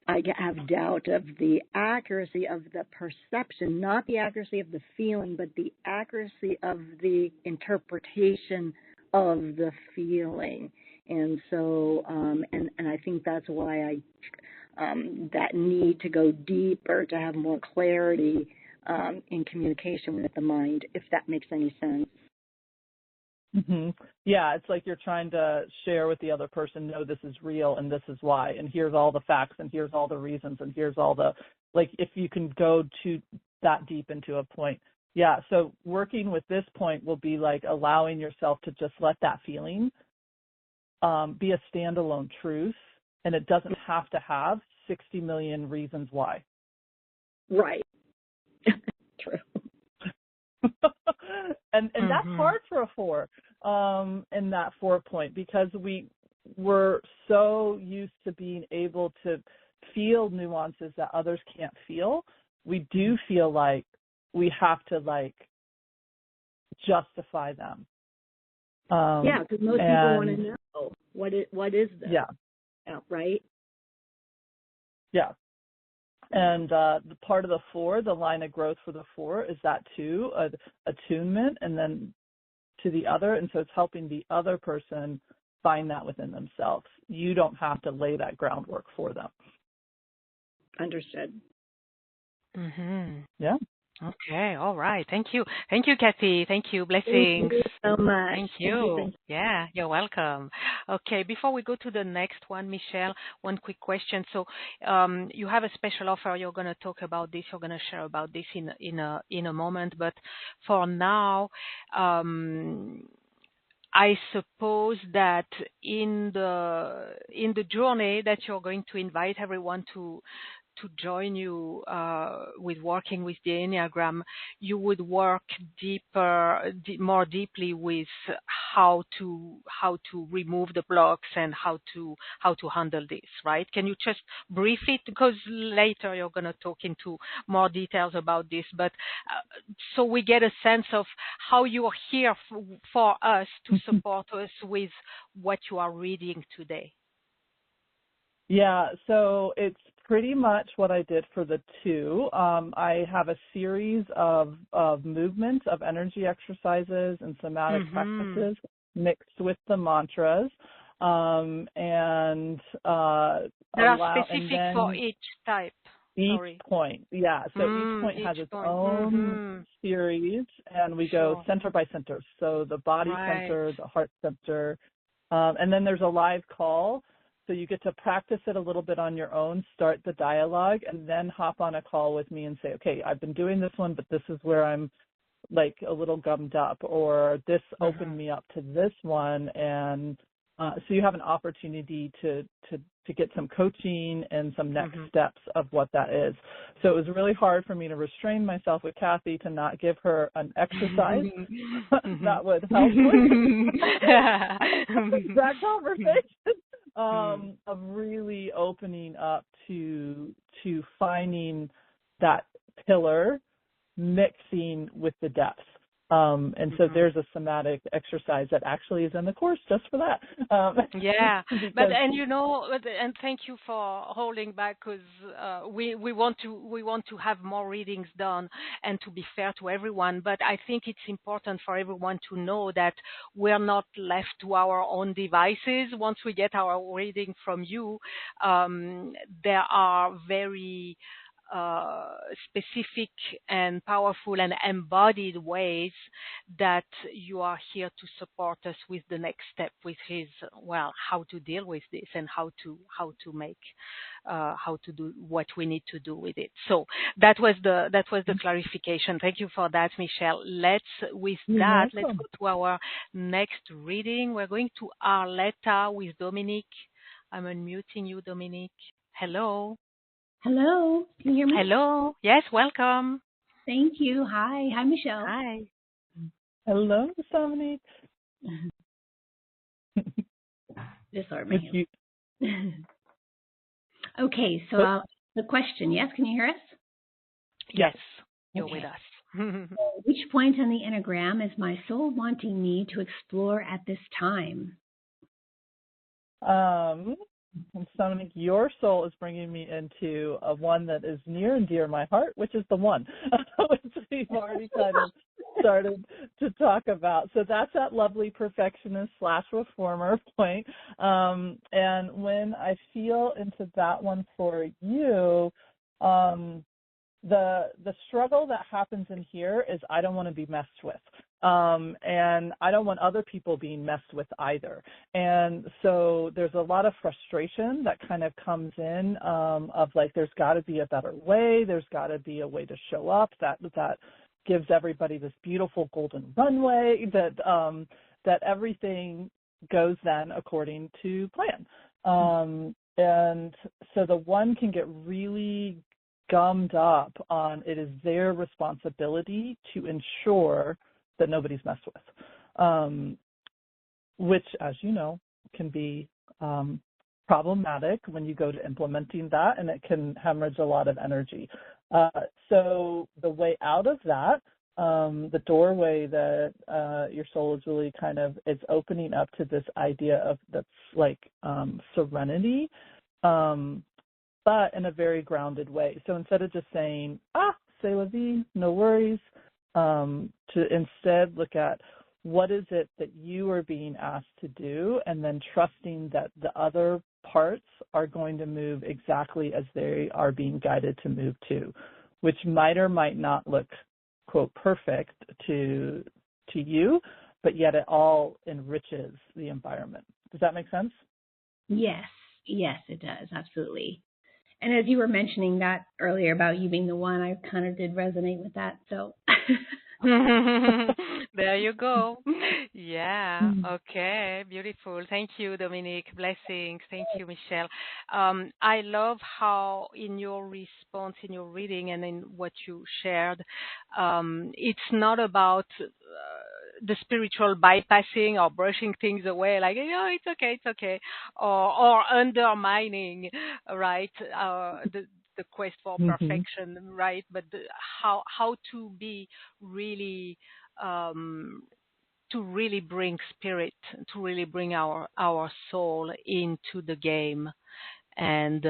I have doubt of the accuracy of the perception, not the accuracy of the feeling, but the accuracy of the interpretation of the feeling. And so, and I think that's why that need to go deeper to have more clarity in communication with the mind, if that makes any sense. Mm-hmm. Yeah, it's like you're trying to share with the other person, no, this is real and this is why, and here's all the facts and here's all the reasons and here's all the, like if you can go to that deep into a point. Yeah, so working with this point will be like allowing yourself to just let that feeling be a standalone truth, and it doesn't have to have 60 million reasons why. Right. True. and that's hard for a 4 in that 4 point, because we're so used to being able to feel nuances that others can't feel. We do feel like we have to like justify them. Yeah, because most people want to know what is this? Yeah. Right? Yeah. And the part of the 4, the line of growth for the 4 is that too, attunement, and then to the other. And so it's helping the other person find that within themselves. You don't have to lay that groundwork for them. Understood. Yeah. Okay, all right. Thank you. Thank you, Kathy. Thank you. Blessings. Thank you so much. Thank you. Yeah, you're welcome. Okay, before we go to the next one, Michelle, one quick question. So you have a special offer. You're going to talk about this. You're going to share about this in a moment. But for now, I suppose that in the journey that you're going to invite everyone to join you with working with the Enneagram, you would work more deeply with how to remove the blocks and how to handle this, right? Can you just brief it, because later you're going to talk into more details about this, but so we get a sense of how you are here for us to support us with what you are reading today. Yeah, so it's pretty much what I did for the 2. I have a series of movement, of energy exercises and somatic practices mixed with the mantras, and There are allow, and specific for then each type. each Sorry. point, yeah. So each point Each has its point. own series, and we go Sure. center by center. So the body Right. center, the heart center, and then there's a live call. So you get to practice it a little bit on your own, start the dialogue, and then hop on a call with me and say, okay, I've been doing this one, but this is where I'm like a little gummed up, or this opened me up to this one. And so you have an opportunity to get some coaching and some next steps of what that is. So it was really hard for me to restrain myself with Kathy to not give her an exercise that would help with that conversation, of really opening up to finding that pillar mixing with the depth. And so there's a somatic exercise that actually is in the course just for that. Yeah, and thank you for holding back, because we want to have more readings done and to be fair to everyone. But I think it's important for everyone to know that we're not left to our own devices. Once we get our reading from you, there are very specific and powerful and embodied ways that you are here to support us with the next step, which is, well, how to deal with this and how to do what we need to do with it. So that was the clarification. Thank you for that, Michelle. Let's go to our next reading. We're going to Arletta with Dominique. I'm unmuting you, Dominique. Hello. Hello, can you hear me? Hello. Yes, welcome. Thank you. Hi, Michelle. Hi. Hello, Dominique. Just sorry, my hands. Okay, so the question, yes, can you hear us? Yes, you're with us. Which point on the Enneagram is my soul wanting me to explore at this time? And Dominique, your soul is bringing me into one that is near and dear to my heart, which is the one, which we've already kind of started to talk about. So that's that lovely perfectionist / reformer point. And when I feel into that one for you, the struggle that happens in here is I don't want to be messed with. And I don't want other people being messed with either. And so there's a lot of frustration that kind of comes in, of like, there's got to be a better way. There's got to be a way to show up that gives everybody this beautiful golden runway, that everything goes then according to plan. And so the one can get really gummed up on it is their responsibility to ensure that nobody's messed with, which, as you know, can be problematic when you go to implementing that, and it can hemorrhage a lot of energy. So the way out of that, the doorway that your soul is really kind of, it's opening up to this idea of that's like serenity, but in a very grounded way. So instead of just saying, c'est la vie, no worries, to instead look at what is it that you are being asked to do, and then trusting that the other parts are going to move exactly as they are being guided to move to, which might or might not look, quote, perfect to you, but yet it all enriches the environment. Does that make sense? Yes, it does, absolutely. And as you were mentioning that earlier about you being the one, I kind of did resonate with that. So there you go. Yeah. Okay. Beautiful. Thank you, Dominique. Blessings. Thank you, Michelle. I love how in your response, in your reading, and in what you shared, it's not about the spiritual bypassing or brushing things away, like, it's okay, or undermining, right, the quest for perfection, right? But how to be really, to really bring spirit, to really bring our soul into the game, and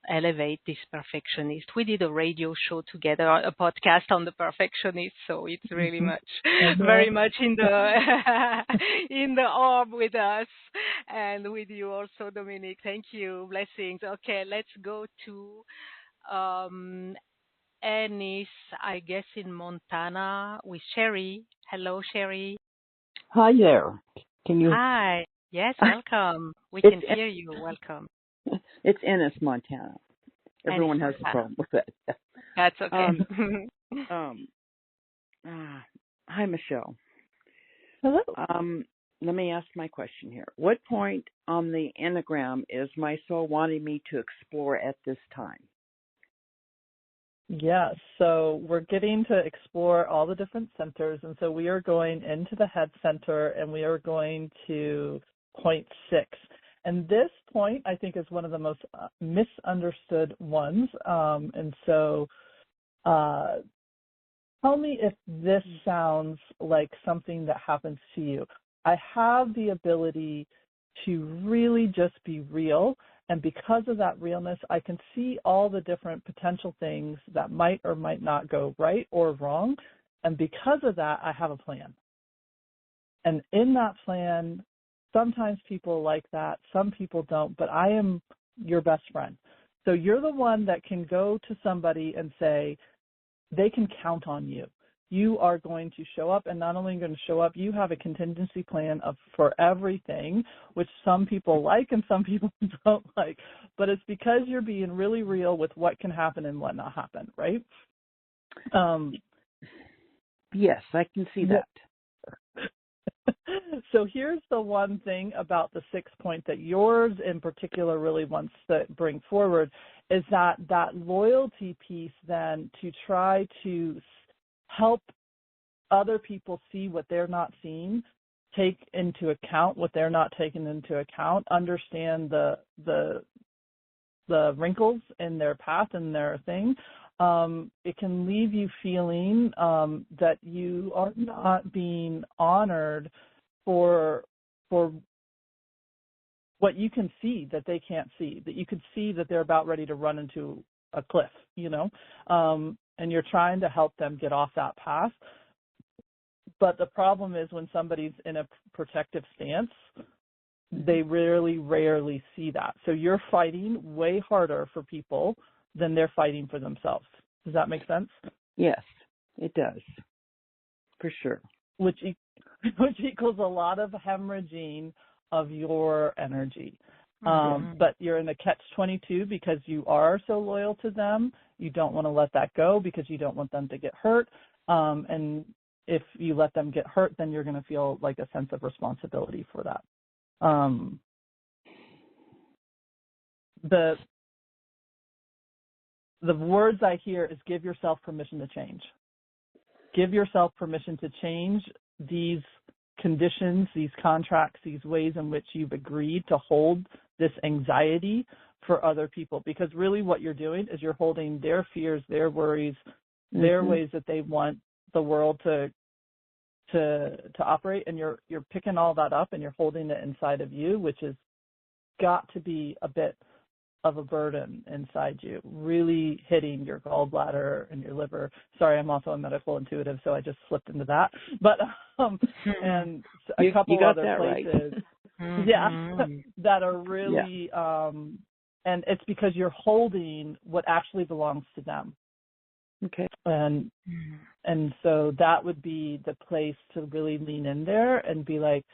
elevate this perfectionist. We did a radio show together, a podcast on the perfectionist, so it's really much, very much in the in the orb with us and with you also, Dominique. Thank you. Blessings. Okay, let's go to Ennis, I guess in Montana with Sherry. Hello, Sherry. Hi there. Can you? Hi. Yes, welcome. We can hear you. Welcome. It's Ennis, Montana. Everyone has a problem with that. That's okay. Hi, Michelle. Hello. Let me ask my question here. What point on the Enneagram is my soul wanting me to explore at this time? Yeah, so we're getting to explore all the different centers, and so we are going into the head center, and we are going to point 6. And this point, I think, is one of the most misunderstood ones. And so tell me if this sounds like something that happens to you. I have the ability to really just be real. And because of that realness, I can see all the different potential things that might or might not go right or wrong. And because of that, I have a plan. And in that plan, sometimes people like that, some people don't, but I am your best friend. So you're the one that can go to somebody and say, they can count on you. You are going to show up, and not only are you going to show up, you have a contingency plan for everything, which some people like and some people don't like. But it's because you're being really real with what can happen and what not happen, right? Yes, I can see that. So here's the one thing about the 6 point that yours in particular really wants to bring forward is that loyalty piece then to try to help other people see what they're not seeing, take into account what they're not taking into account, understand the wrinkles in their path and their thing. It can leave you feeling that you are not being honored for what you can see that they can't see, that you could see that they're about ready to run into a cliff, and you're trying to help them get off that path. But the problem is when somebody's in a protective stance, they rarely see that. So you're fighting way harder for people than they're fighting for themselves. Does that make sense? Yes, it does, for sure. Which equals a lot of hemorrhaging of your energy. But you're in a catch-22 because you are so loyal to them. You don't want to let that go because you don't want them to get hurt. And if you let them get hurt, then you're going to feel like a sense of responsibility for that. The words I hear is give yourself permission to change. Give yourself permission to change these conditions, these contracts, these ways in which you've agreed to hold this anxiety for other people. Because really what you're doing is you're holding their fears, their worries, their ways that they want the world to operate, and you're picking all that up and you're holding it inside of you, which has got to be a bit of a burden inside you, really hitting your gallbladder and your liver. Sorry, I'm also a medical intuitive, so I just slipped into that. But and a couple other places, right. That are really, and it's because you're holding what actually belongs to them. Okay. And so that would be the place to really lean in there and be like,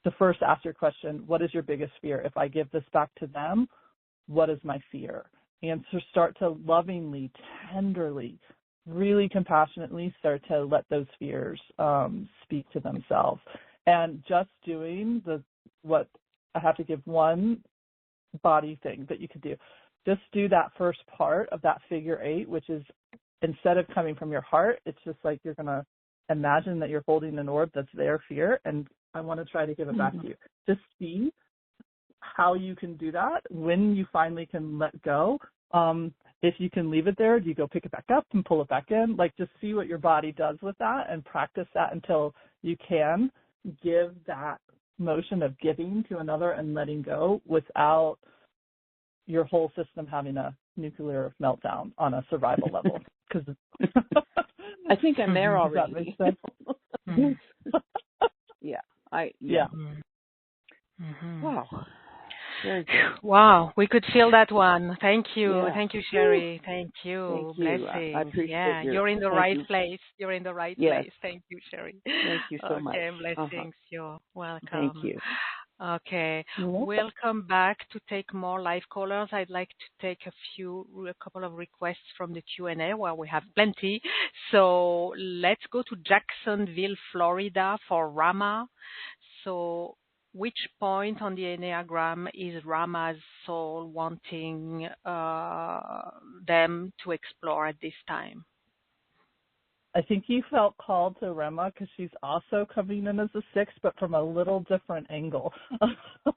to first ask your question, what is your biggest fear? If I give this back to them, what is my fear? And so start to lovingly, tenderly, really compassionately start to let those fears speak to themselves. And just doing what I have to give one body thing that you could do. Just do that first part of that figure 8, which is instead of coming from your heart, it's just like you're going to imagine that you're holding an orb that's their fear, and I want to try to give it back to you. Just see how you can do that when you finally can let go. If you can leave it there, do you go pick it back up and pull it back in? Like, just see what your body does with that and practice that until you can give that motion of giving to another and letting go without your whole system having a nuclear meltdown on a survival level. Because I think I'm there does that already. make sense? Yeah. Yeah. Mm-hmm. Wow. Very good. Wow, we could feel that one. Thank you. Yeah. Thank you, Sherry. Thank you. Thank you. I Blessings. appreciate Yeah, your. you're in the Thank right you. place. You're in the right Yes. place. Thank you, Sherry. Thank you so much. Okay, blessings. You're Thank welcome. you. Okay, You're welcome. we'll come back to take more live callers. I'd like to take a couple of requests from the Q&A where we have plenty. So let's go to Jacksonville, Florida for Rama. So which point on the Enneagram is Rama's soul wanting them to explore at this time? I think you felt called to Rema because she's also coming in as a 6, but from a little different angle.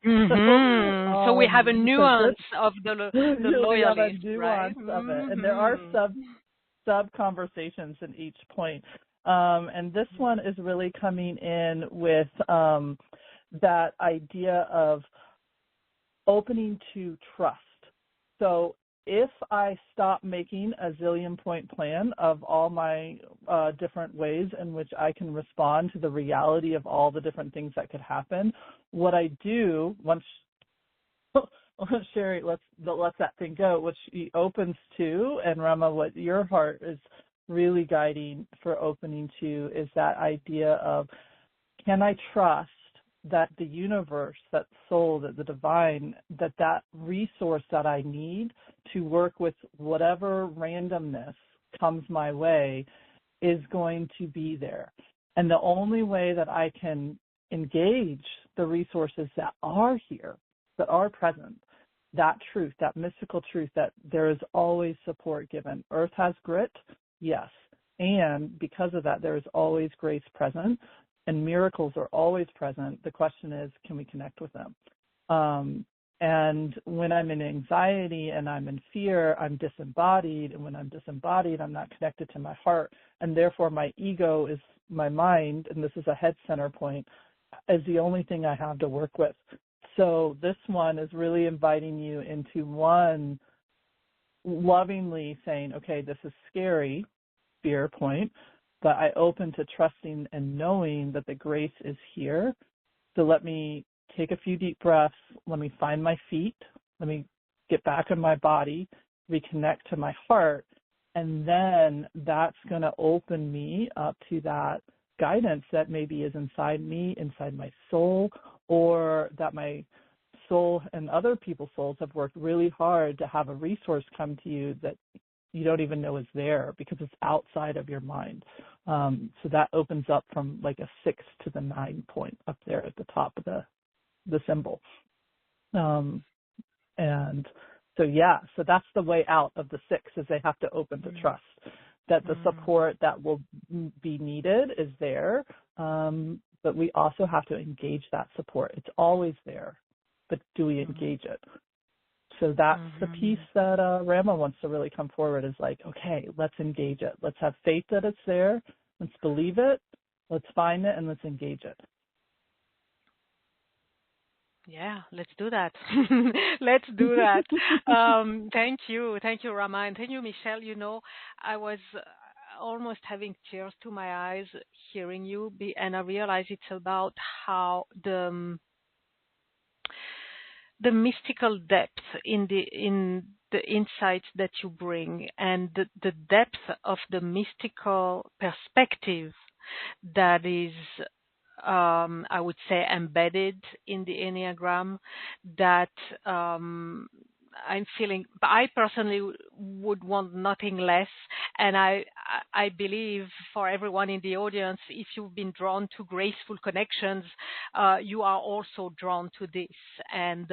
So we have a nuance of the loyalist, we have a nuance right? of it, and there are sub conversations in each point. And this one is really coming in with that idea of opening to trust. So if I stop making a zillion point plan of all my different ways in which I can respond to the reality of all the different things that could happen, what I do once Sherry lets that thing go, which she opens to, and Rama, what your heart is really guiding for opening to is that idea of, can I trust that the universe, that soul, that the divine, that resource that I need to work with whatever randomness comes my way is going to be there. And the only way that I can engage the resources that are here, that are present, that truth, that mystical truth that there is always support given. Earth has grit, yes. And because of that, there is always grace present. And miracles are always present. The question is, can we connect with them? And when I'm in anxiety and I'm in fear, I'm disembodied. And when I'm disembodied, I'm not connected to my heart. And therefore, my ego is my mind, and this is a head center point, is the only thing I have to work with. So this one is really inviting you into one, lovingly saying, okay, this is scary, fear point, but I open to trusting and knowing that the grace is here. So let me take a few deep breaths. Let me find my feet. Let me get back in my body, reconnect to my heart. And then that's going to open me up to that guidance that maybe is inside me, inside my soul, or that my soul and other people's souls have worked really hard to have a resource come to you that you don't even know is there because it's outside of your mind. So that opens up from like a 6 to the 9 point up there at the top of the symbol. And so, yeah, so that's the way out of the 6 is they have to open to trust that the support that will be needed is there. But we also have to engage that support. It's always there, but do we engage it? So that's the piece that Rama wants to really come forward is like, okay, let's engage it. Let's have faith that it's there. Let's believe it. Let's find it, and let's engage it. Yeah, let's do that. Let's do that. Thank you. Thank you, Rama. And thank you, Michelle. You know, I was almost having tears to my eyes hearing you, and I realized it's about how the mystical depth in the insights that you bring, and the depth of the mystical perspective that is, I would say, embedded in the Enneagram, that I'm feeling. I personally would want nothing less, and I believe for everyone in the audience, if you've been drawn to graceful connections, you are also drawn to this, and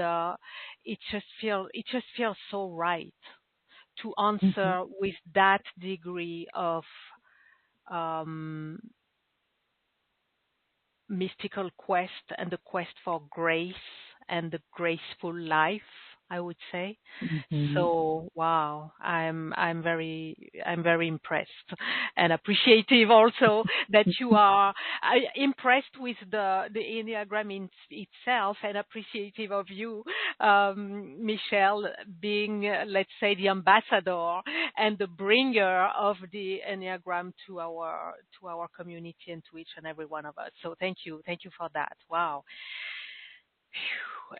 it just feels so right to answer with that degree of mystical quest and the quest for grace and the graceful life. I would say. Mm-hmm. So wow, I'm very impressed and appreciative also that you are impressed with the Enneagram itself and appreciative of you, Michelle, being let's say the ambassador and the bringer of the Enneagram to our community and to each and every one of us. So thank you for that. Wow.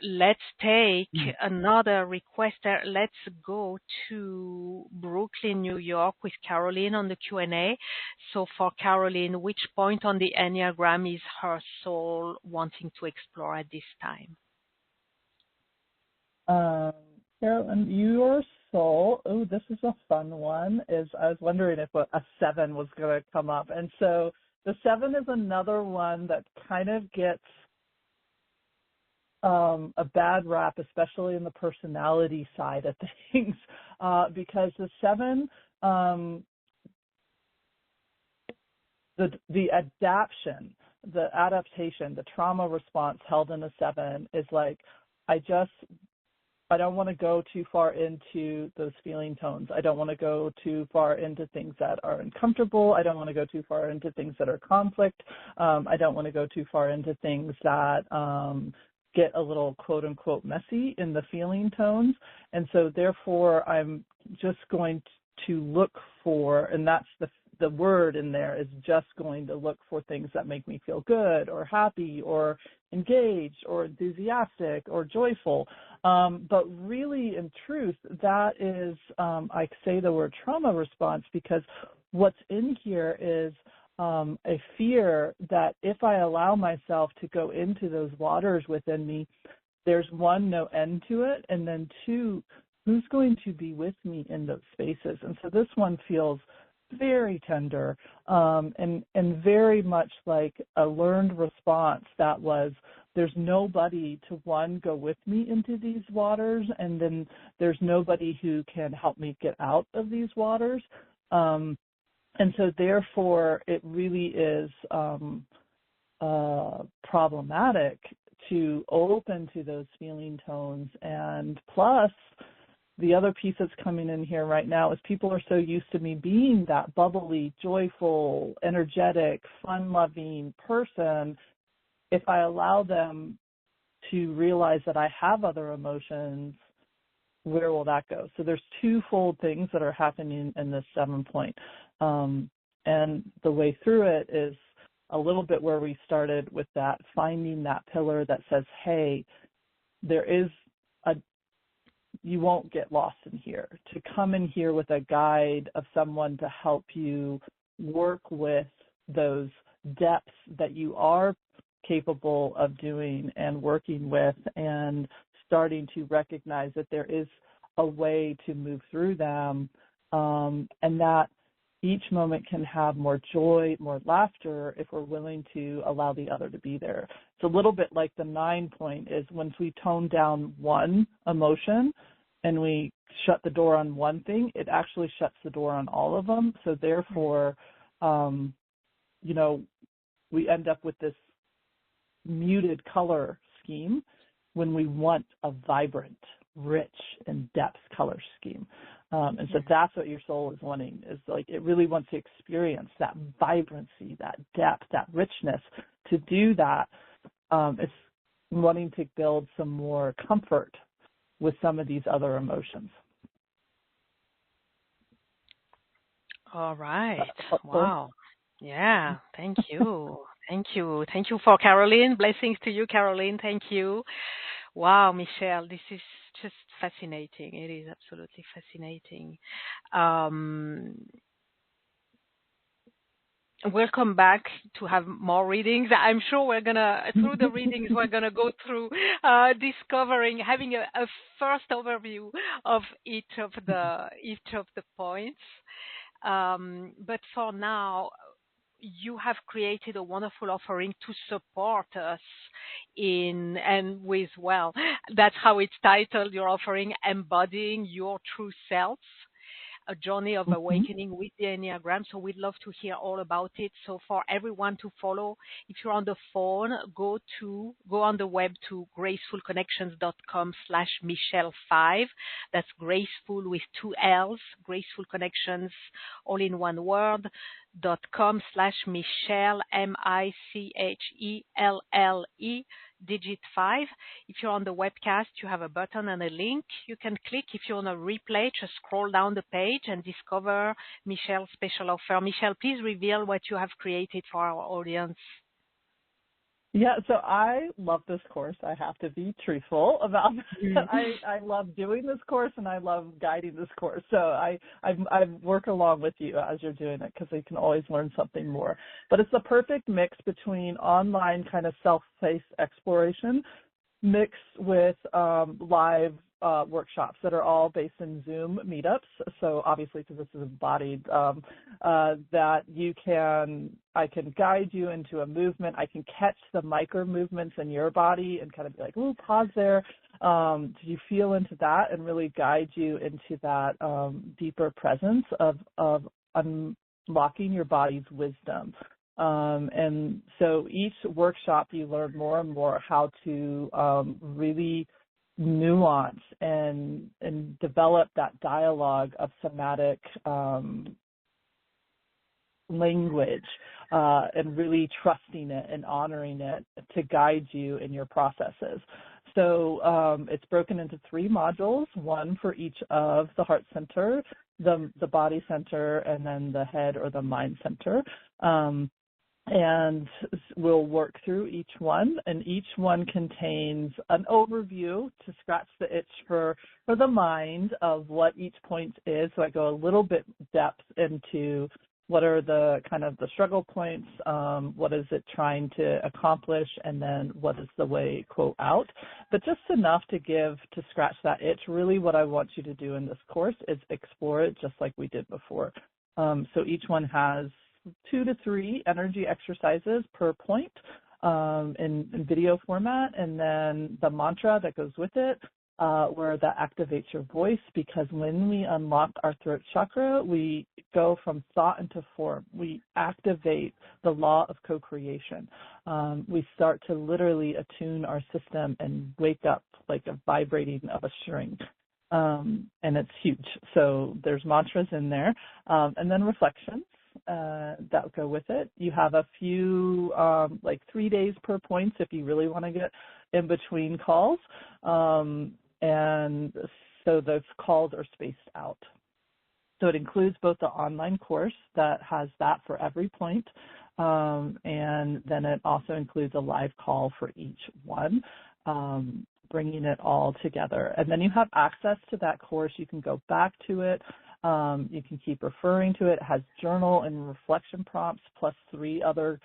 Let's take another request. Let's go to Brooklyn, New York, with Caroline on the Q&A. So for Caroline, which point on the Enneagram is her soul wanting to explore at this time? Carolyn, your soul, oh, this is a fun one, is I was wondering if a 7 was going to come up. And so the 7 is another one that kind of gets a bad rap, especially in the personality side of things, because the 7, the adaptation, the trauma response held in a 7 is like, I don't want to go too far into those feeling tones. I don't want to go too far into things that are uncomfortable. I don't want to go too far into things that are conflict. I don't want to go too far into things that get a little quote unquote messy in the feeling tones. And so therefore I'm just going to look for, and that's the word in there, is just going to look for things that make me feel good or happy or engaged or enthusiastic or joyful. But really, in truth, that is, I say the word trauma response because what's in here is a fear that if I allow myself to go into those waters within me, there's one, no end to it, and then two, who's going to be with me in those spaces? And so this one feels very tender and very much like a learned response that was, there's nobody to, one, go with me into these waters, and then there's nobody who can help me get out of these waters. And so therefore it really is problematic to open to those feeling tones. And plus, the other piece that's coming in here right now is people are so used to me being that bubbly, joyful, energetic, fun-loving person. If I allow them to realize that I have other emotions, where will that go? So there's twofold things that are happening in this 7 point. And the way through it is a little bit where we started with that, finding that pillar that says, hey, you won't get lost in here. To come in here with a guide of someone to help you work with those depths that you are capable of doing and working with, and starting to recognize that there is a way to move through them, and that each moment can have more joy, more laughter, if we're willing to allow the other to be there. It's a little bit like the 9 point is once we tone down one emotion and we shut the door on one thing, it actually shuts the door on all of them. So therefore, we end up with this muted color scheme when we want a vibrant, rich, and depth color scheme. And so that's what your soul is wanting, is like it really wants to experience that vibrancy, that depth, that richness. To do that, it's wanting to build some more comfort with some of these other emotions. All right. Wow. Yeah. Thank you. Thank you. Thank you for Caroline. Blessings to you, Caroline. Thank you. Wow, Michelle, this is just fascinating. It is absolutely fascinating. We'll come back to have more readings. I'm sure through the readings, we're gonna go through having a first overview of each of the points. But for now, you have created a wonderful offering to support us that's how it's titled, your offering, Embodying Your True Self. a journey of Mm-hmm. awakening with the Enneagram. So we'd love to hear all about it. So for everyone to follow, if you're on the phone, go on the web to gracefulconnections.com/Michelle5. That's graceful with 2 L's, Graceful Connections, all in one word, .com/Michelle, MICHELLE, digit 5. If you're on the webcast, you have a button and a link you can click. If you're on a replay, just scroll down the page and discover Michelle's special offer. Michelle, please reveal what you have created for our audience. Yeah, so I love this course. I have to be truthful about that. I love doing this course and I love guiding this course. So I work along with you as you're doing it because you can always learn something more. But it's the perfect mix between online kind of self-paced exploration mixed with live workshops that are all based in Zoom meetups. So obviously, because this is embodied, that I can guide you into a movement. I can catch the micro movements in your body and kind of be like, ooh, pause there. Do you feel into that and really guide you into that deeper presence of unlocking your body's wisdom. And so each workshop you learn more and more how to really nuance and develop that dialogue of somatic language and really trusting it and honoring it to guide you in your processes. So it's broken into 3 modules, one for each of the heart center, the body center, and then the head or the mind center. And we'll work through each one, and each one contains an overview to scratch the itch for the mind of what each point is. So I go a little bit depth into what are the kind of the struggle points, what is it trying to accomplish, and then what is the way, quote, out. But just enough to scratch that itch. Really what I want you to do in this course is explore it just like we did before. So each one has 2 to 3 energy exercises per point in video format, and then the mantra that goes with it, where that activates your voice, because when we unlock our throat chakra, we go from thought into form. We activate the law of co-creation. We start to literally attune our system and wake up like a vibrating of a string. And it's huge. So there's mantras in there, and then reflections that go with it. You have a few, like 3 days per point if you really want to get in between calls. And so those calls are spaced out. So it includes both the online course that has that for every point, and then it also includes a live call for each one, bringing it all together. And then you have access to that course. You can go back to it. You can keep referring to it. It has journal and reflection prompts plus 3 other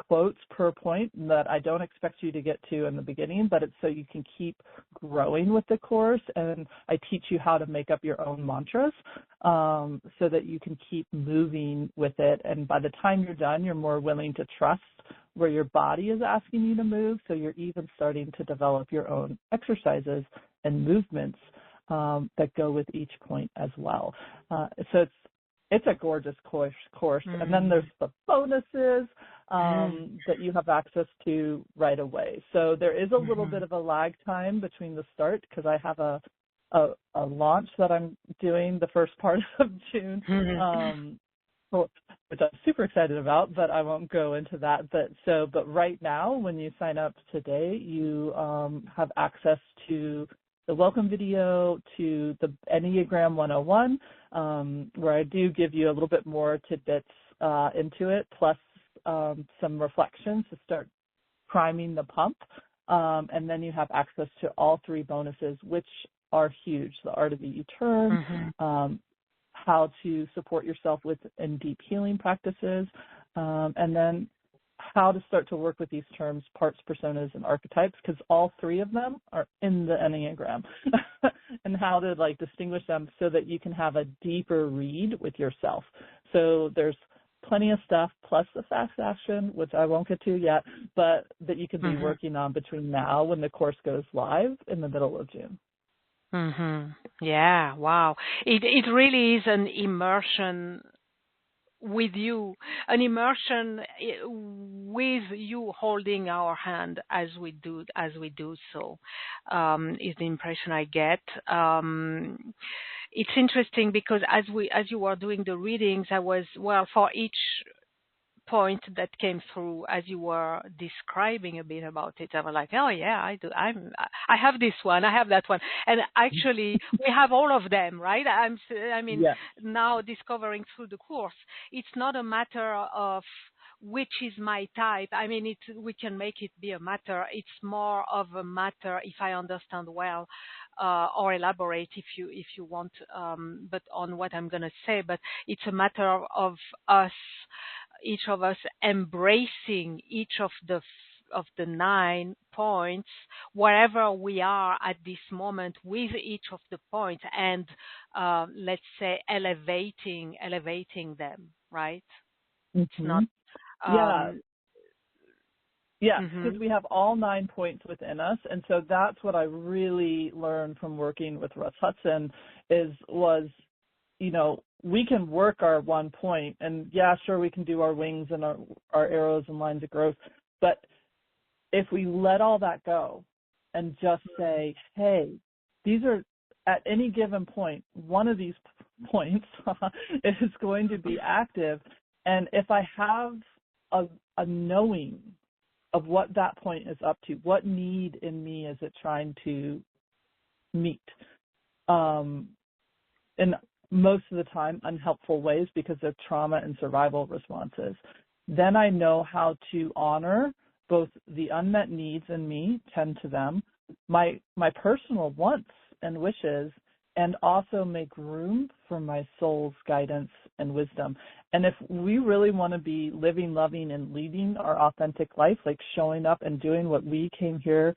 quotes per point that I don't expect you to get to in the beginning, but it's so you can keep growing with the course. And I teach you how to make up your own mantras so that you can keep moving with it. And by the time you're done, you're more willing to trust where your body is asking you to move. So you're even starting to develop your own exercises and movements that go with each point as well. So it's a gorgeous course. And then there's the bonuses that you have access to right away. So there is a little bit of a lag time between the start, because I have a launch that I'm doing the first part of June, which I'm super excited about, but I won't go into that. But right now, when you sign up today, you have access to the welcome video, to the Enneagram 101, where I do give you a little bit more tidbits into it, plus some reflections to start priming the pump. And then you have access to all 3 bonuses, which are huge. The art of the U-turn, how to support yourself in deep healing practices, and then how to start to work with these terms, parts, personas, and archetypes, because all 3 of them are in the Enneagram, and how to distinguish them so that you can have a deeper read with yourself. So there's plenty of stuff, plus the fast action, which I won't get to yet, but that you can be working on between now when the course goes live in the middle of June. Mhm. Yeah, wow. It really is an immersion with you, an immersion with you holding our hand as we do so, is the impression I get. It's interesting because as you were doing the readings, I was, well, for each point that came through as you were describing a bit about it, I was like, oh yeah, I do. I have this one, I have that one, and actually we have all of them, right? I mean, Yes. now discovering through the course, it's not a matter of which is my type. I mean, we can make it be a matter. It's more of a matter, if I understand well, or elaborate if you want, but on what I'm going to say. But it's a matter of us, each of us embracing each of the 9 points, wherever we are at this moment with each of the points, and let's say elevating them, right? It's not. Mhm. Yeah. Um, Yes, because mhm. we have all 9 points within us, and so that's what I really learned from working with Russ Hudson was, we can work our 1 point, and yeah, sure, we can do our wings and our arrows and lines of growth, but if we let all that go and just say, hey, these are, at any given point, one of these points is going to be active, and if I have a knowing of what that point is up to, what need in me is it trying to meet, in most of the time unhelpful ways because of trauma and survival responses, then I know how to honor both the unmet needs in me, tend to them, my personal wants and wishes, and also make room for my soul's guidance and wisdom. And if we really want to be living, loving, and leading our authentic life, like showing up and doing what we came here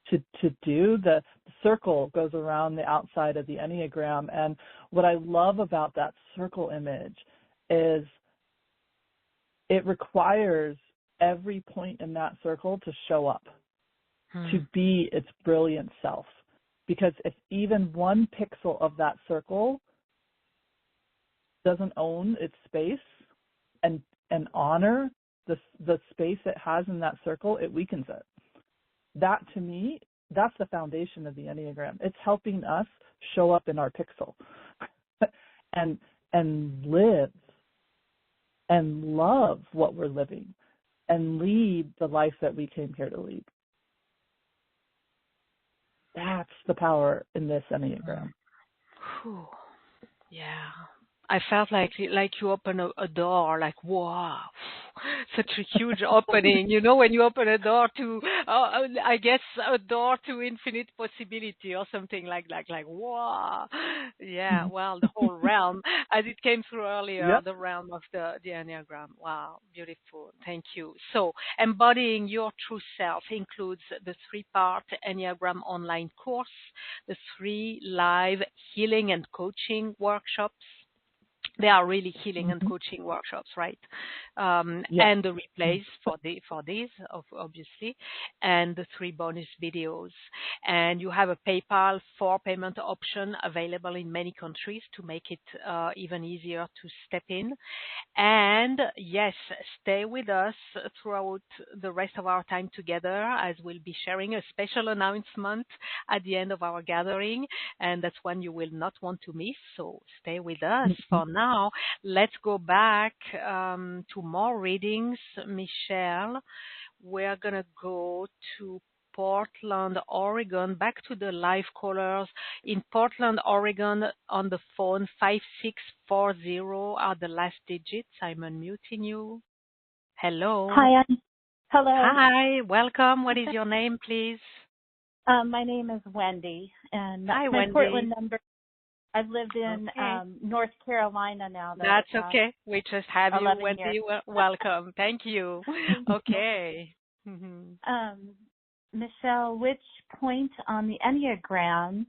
to do, the circle goes around the outside of the Enneagram. And what I love about that circle image is it requires every point in that circle to show up, to be its brilliant self. Because if even one pixel of that circle doesn't own its space and honor the space it has in that circle, it weakens it. That, to me, that's the foundation of the Enneagram. It's helping us show up in our pixel and live and love what we're living and lead the life that we came here to lead. That's the power in this Enneagram. Whew. Yeah. I felt like you open a door, like, wow, such a huge opening. When you open a door to, I guess, a door to infinite possibility or something like that, like, wow. Yeah, well, the whole realm, as it came through earlier, Yep. the realm of the Enneagram. Wow, beautiful. Thank you. So, embodying your true self includes the 3-part Enneagram online course, the 3 live healing and coaching workshops. They are really healing and coaching workshops, right? Yes. And the replays for these, obviously, and the 3 bonus videos. And you have a PayPal for payment option available in many countries to make it even easier to step in. And yes, stay with us throughout the rest of our time together, as we'll be sharing a special announcement at the end of our gathering, and that's one you will not want to miss. So stay with us. For now, let's go back to more readings. Michelle, we're going to go to Portland, Oregon, back to the live callers. In Portland, Oregon, on the phone, 5640 are the last digits. I'm unmuting you. Hello. Hi, hello. Hi, welcome. What is your name, please? My name is Wendy, and Hi, that's my Wendy. Portland number. I've lived in North Carolina now. That's okay. We just have you, 11 Wendy. years. Welcome. Thank you. Okay. Michelle, which point on the Enneagram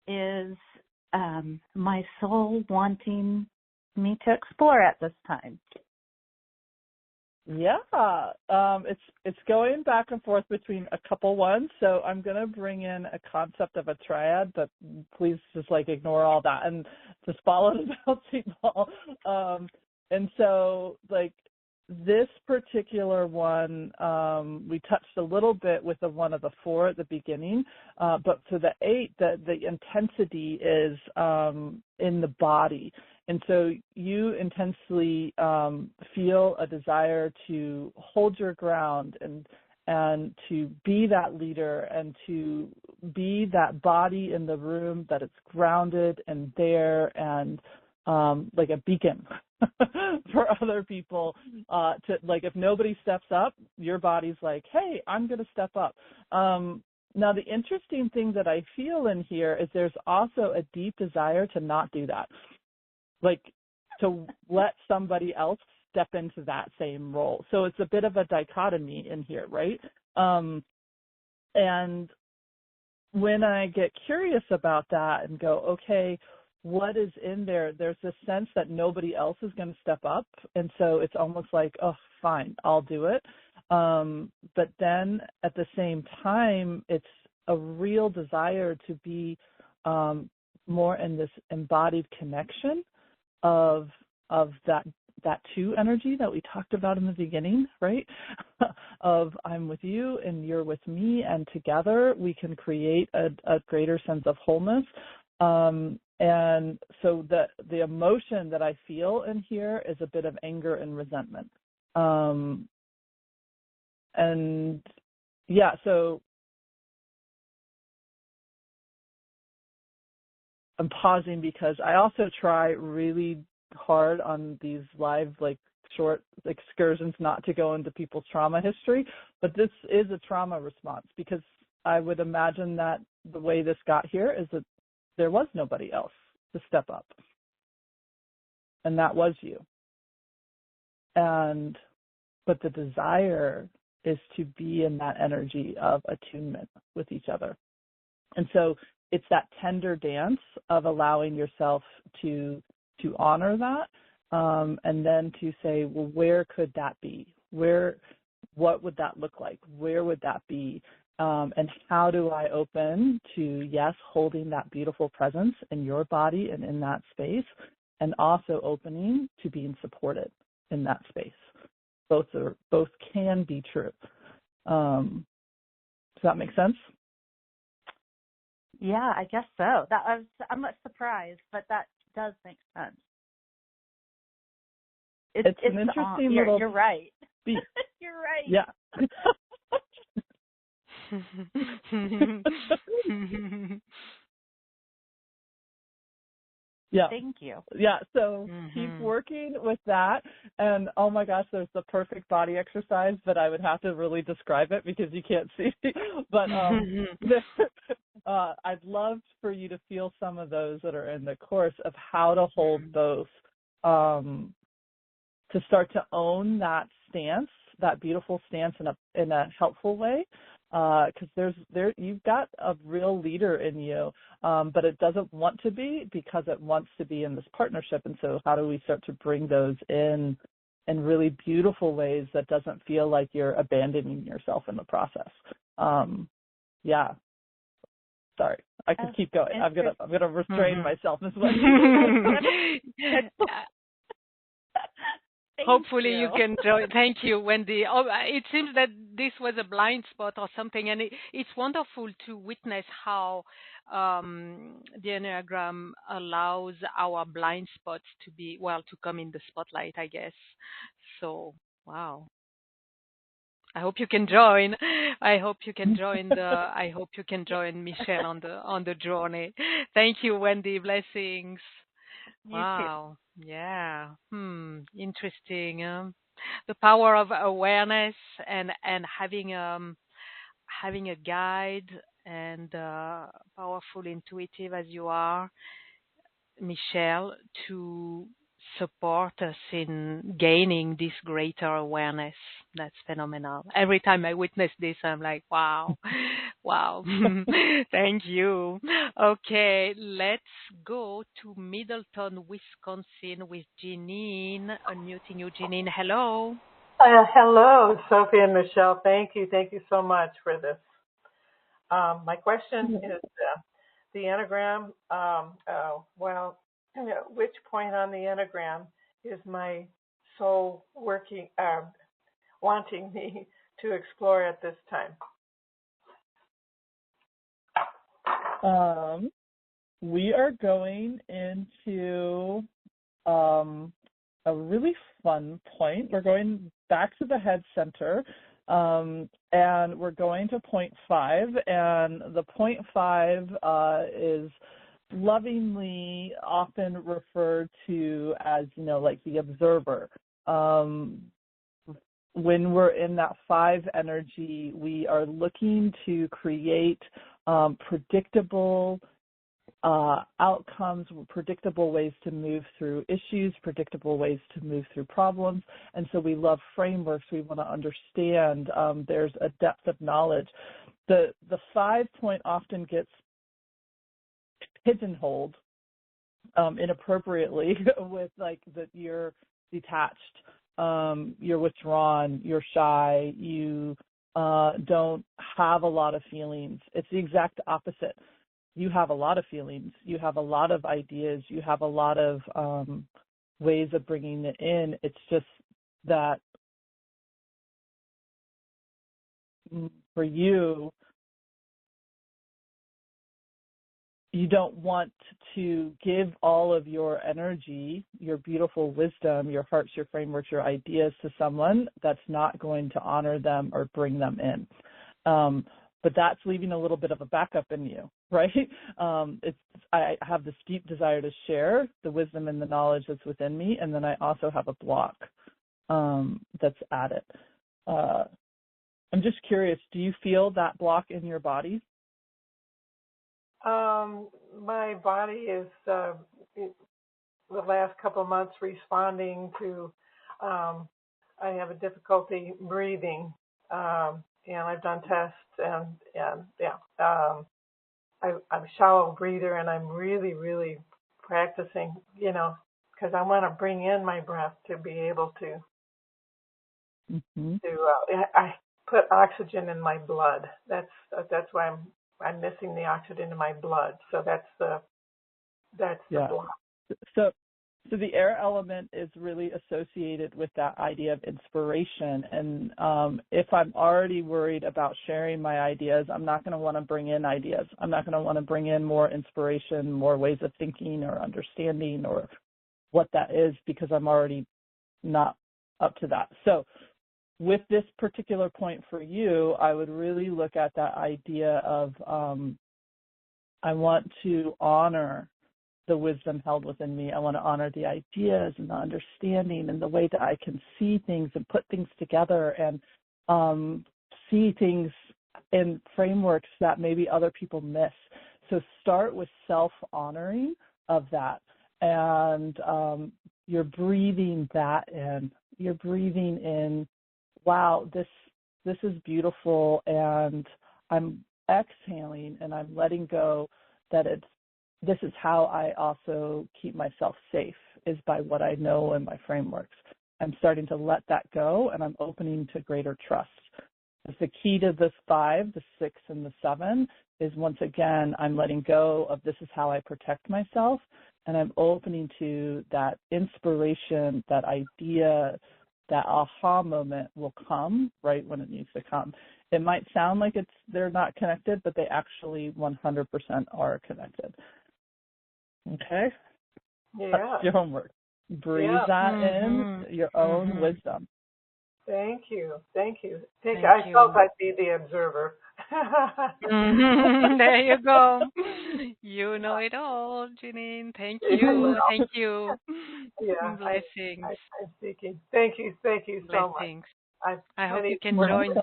is my soul wanting me to explore at this time? Yeah, it's going back and forth between a couple ones. So I'm going to bring in a concept of a triad, but please just like ignore all that and just follow the bouncing ball. And so like this particular one, we touched a little bit with the one of the 4 at the beginning, but for the 8, the intensity is in the body. And so you intensely feel a desire to hold your ground and to be that leader and to be that body in the room that it's grounded and there and like a beacon for other people to like if nobody steps up, your body's like, hey, I'm going to step up. Now, the interesting thing that I feel in here is there's also a deep desire to not do that. Like to let somebody else step into that same role. So it's a bit of a dichotomy in here, right? And when I get curious about that and go, okay, what is in there? There's this sense that nobody else is going to step up. And so it's almost like, oh, fine, I'll do it. But then at the same time, it's a real desire to be more in this embodied connection of that 2 energy that we talked about in the beginning, right? Of I'm with you and you're with me, and together we can create a greater sense of wholeness. And so the emotion that I feel in here is a bit of anger and resentment. And yeah, so I'm pausing because I also try really hard on these live, like short excursions not to go into people's trauma history, but this is a trauma response because I would imagine that the way this got here is that there was nobody else to step up. And that was you. But the desire is to be in that energy of attunement with each other. And so it's that tender dance of allowing yourself to honor that, and then to say, well, where could that be? What would that look like? Where would that be? And how do I open to, yes, holding that beautiful presence in your body and in that space, and also opening to being supported in that space. Both can be true. Does that make sense? Yeah, I guess so. I'm surprised, but that does make sense. It's an interesting little. You're right. Beat. You're right. Yeah. Yeah. Thank you. Yeah, so keep working with that. And oh my gosh, there's the perfect body exercise, but I would have to really describe it because you can't see. But I'd love for you to feel some of those that are in the course of how to hold both, to start to own that stance, that beautiful stance in a helpful way. Because you've got a real leader in you, but it doesn't want to be because it wants to be in this partnership. And so how do we start to bring those in really beautiful ways that doesn't feel like you're abandoning yourself in the process? Yeah. Sorry, I could keep going. I'm gonna restrain myself as well. Hopefully you can join. Thank you, Wendy. Oh, it seems that this was a blind spot or something, and it's wonderful to witness how the Enneagram allows our blind spots to come in the spotlight, I guess. So, wow. I hope you can join. I hope you can join Michelle on the journey. Thank you, Wendy. Blessings. Wow. Yeah. Interesting. The power of awareness and having a guide and powerful intuitive as you are, Michelle, to support us in gaining this greater awareness. That's phenomenal. Every time I witness this, I'm like, wow. Thank you. Okay, let's go to Middleton, Wisconsin with Janine. Unmuting you, Janine. Hello. Hello, Sophie and Michelle. Thank you. Thank you so much for this. My question is the Enneagram. Which point on the Enneagram is my soul working, wanting me to explore at this time? We are going into a really fun point. We're going back to the head center, and we're going to point 5. And the point 5 is lovingly often referred to as, like the observer. When we're in that 5 energy, we are looking to create predictable outcomes, predictable ways to move through issues, predictable ways to move through problems. And so we love frameworks. We want to understand. There's a depth of knowledge. The 5 point often gets pigeonholed inappropriately with like that you're detached, you're withdrawn, you're shy, you don't have a lot of feelings. It's the exact opposite. You have a lot of feelings, you have a lot of ideas, you have a lot of ways of bringing it in. It's just that for you, you don't want to give all of your energy, your beautiful wisdom, your hearts, your frameworks, your ideas to someone that's not going to honor them or bring them in. But that's leaving a little bit of a backup in you, right? I have this deep desire to share the wisdom and the knowledge that's within me, and then I also have a block that's added. I'm just curious, do you feel that block in your body? My body is the last couple of months responding to. I have a difficulty breathing, and I've done tests, and I'm a shallow breather, and I'm really, really practicing, because I want to bring in my breath to be able to. I put oxygen in my blood. That's why I'm missing the oxygen in my blood. So that's the block. So the air element is really associated with that idea of inspiration. And if I'm already worried about sharing my ideas, I'm not going to want to bring in ideas. I'm not going to want to bring in more inspiration, more ways of thinking or understanding or what that is, because I'm already not up to that. So with this particular point for you, I would really look at that idea of I want to honor the wisdom held within me. I want to honor the ideas and the understanding and the way that I can see things and put things together and see things in frameworks that maybe other people miss. So start with self-honoring of that. And you're breathing that in. You're breathing in, wow, this is beautiful, and I'm exhaling and I'm letting go that this is how I also keep myself safe, is by what I know in my frameworks. I'm starting to let that go, and I'm opening to greater trust. The key to this 5, the 6, and the 7 is, once again, I'm letting go of this is how I protect myself, and I'm opening to that inspiration, that idea, that aha moment will come right when it needs to come. It might sound like they're not connected, but they actually 100% are connected. Okay? Yeah. That's your homework. Breathe that in, your own wisdom. Thank you. I felt I'd be the observer. There you go. You know it all, Janine. Thank you. Thank you. Yeah. Blessings. I'm speaking. Thank you so Blessings. much. I hope you can join.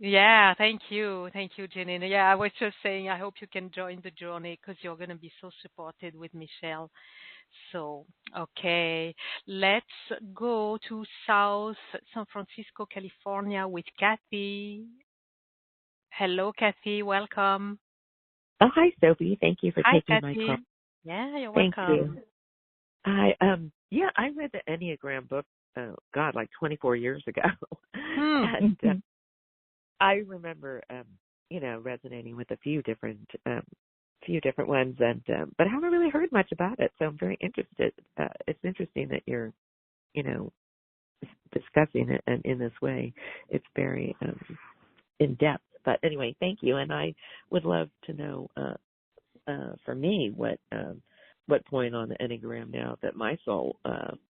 Yeah, thank you, Janine. Yeah, I was just saying, I hope you can join the journey, because you're going to be so supported with Michelle. So, okay, let's go to South San Francisco, California with Kathy. Hello, Kathy. Welcome. Oh, hi, Sophie. Thank you for Hi, taking Kathy. my call. Yeah, you're Thank welcome. you. I read the Enneagram book like 24 years ago. Hmm. And I remember, resonating with a few different ones, and but I haven't really heard much about it, so I'm very interested. It's interesting that you're, discussing it and in this way. It's very in depth. But anyway, thank you, and I would love to know, for me, what point on the Enneagram now that my soul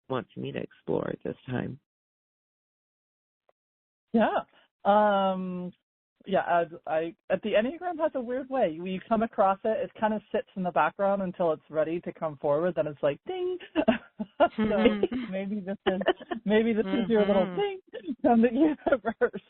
wants me to explore at this time. Yeah. The Enneagram has a weird way. When you come across it, it kind of sits in the background until it's ready to come forward. Then it's like ding. So maybe this is your little ding from the universe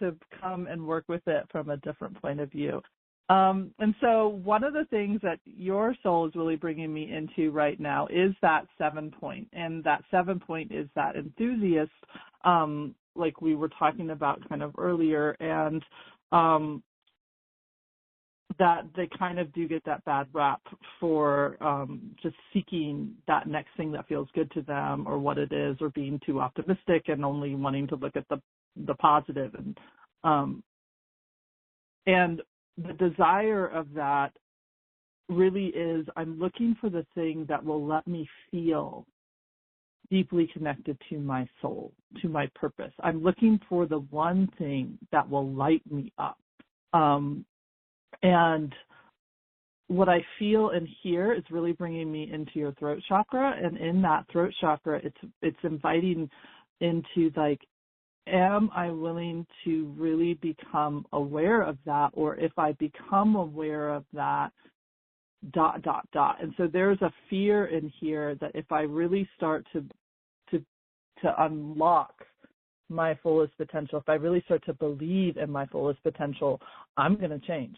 to come and work with it from a different point of view. And so one of the things that your soul is really bringing me into right now is that 7 point. And that 7 point is that enthusiast, like we were talking about kind of earlier, and that they kind of do get that bad rap for just seeking that next thing that feels good to them or what it is, or being too optimistic and only wanting to look at the positive. And the desire of that really is, I'm looking for the thing that will let me feel deeply connected to my soul, to my purpose. I'm looking for the one thing that will light me up. And what I feel and hear is really bringing me into your throat chakra. And in that throat chakra, it's inviting into, like, am I willing to really become aware of that? Or if I become aware of that, ... And so there's a fear in here that if I really start to unlock my fullest potential, if I really start to believe in my fullest potential, I'm going to change.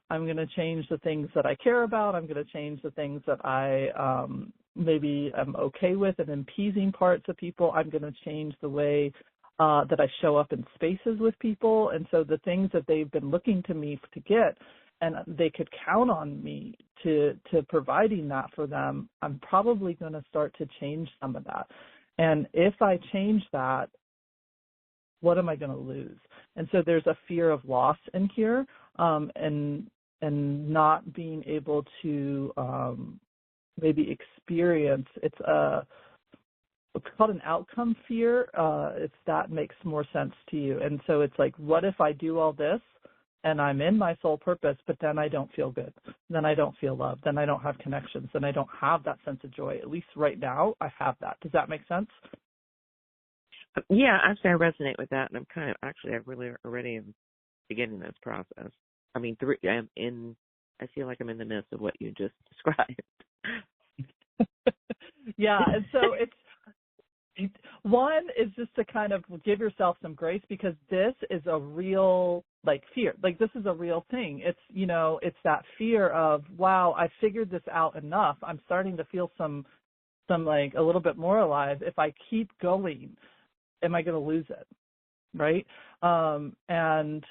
I'm going to change the things that I care about. I'm going to change the things that I maybe am okay with and appeasing parts of people. I'm going to change the way that I show up in spaces with people. And so the things that they've been looking to me to get, and they could count on me to providing that for them, I'm probably going to start to change some of that. And if I change that, what am I going to lose? And so there's a fear of loss in here, and not being able to maybe experience. It's called an outcome fear. If that makes more sense to you. And so it's like, what if I do all this and I'm in my soul purpose, but then I don't feel good, then I don't feel loved, then I don't have connections, then I don't have that sense of joy. At least right now, I have that. Does that make sense? Yeah, actually, I resonate with that, and I really already am beginning this process. I mean, I feel like I'm in the midst of what you just described. Yeah, and so one is just to kind of give yourself some grace, because this is a real, like, fear. Like, this is a real thing. It's, it's that fear of, wow, I figured this out enough. I'm starting to feel some like a little bit more alive. If I keep going, am I going to lose it? Right? And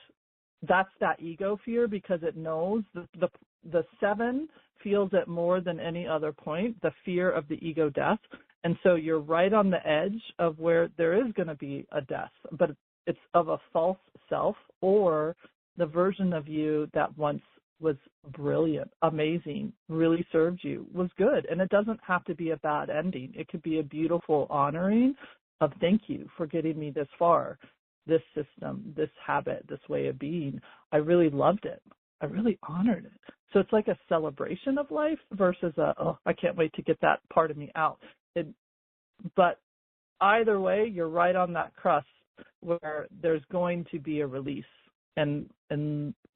that's that ego fear, because it knows the 7 feels it more than any other point, the fear of the ego death. And so you're right on the edge of where there is going to be a death, but it's of a false self, or the version of you that once was brilliant, amazing, really served you, was good. And it doesn't have to be a bad ending. It could be a beautiful honoring of, thank you for getting me this far, this system, this habit, this way of being. I really loved it. I really honored it. So it's like a celebration of life versus I can't wait to get that part of me out. But either way, you're right on that crust where there's going to be a release, and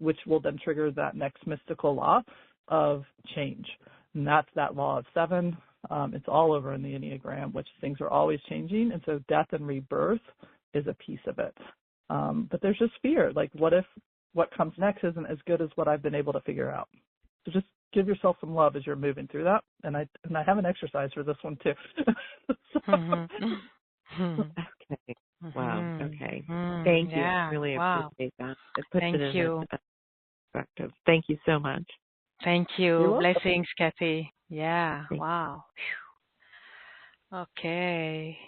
which will then trigger that next mystical law of change. And that's that law of 7. It's all over in the Enneagram, which things are always changing. And so death and rebirth is a piece of it. But there's just fear. Like, what if what comes next isn't as good as what I've been able to figure out? So just give yourself some love as you're moving through that. And I have an exercise for this one too. Okay. Wow. Okay. Thank you. Yeah. Really Wow. appreciate that. It puts Thank it in you. perspective. Thank you so much. Thank You're you. welcome. Blessings, Kathy. Yeah. Thank Wow. Okay.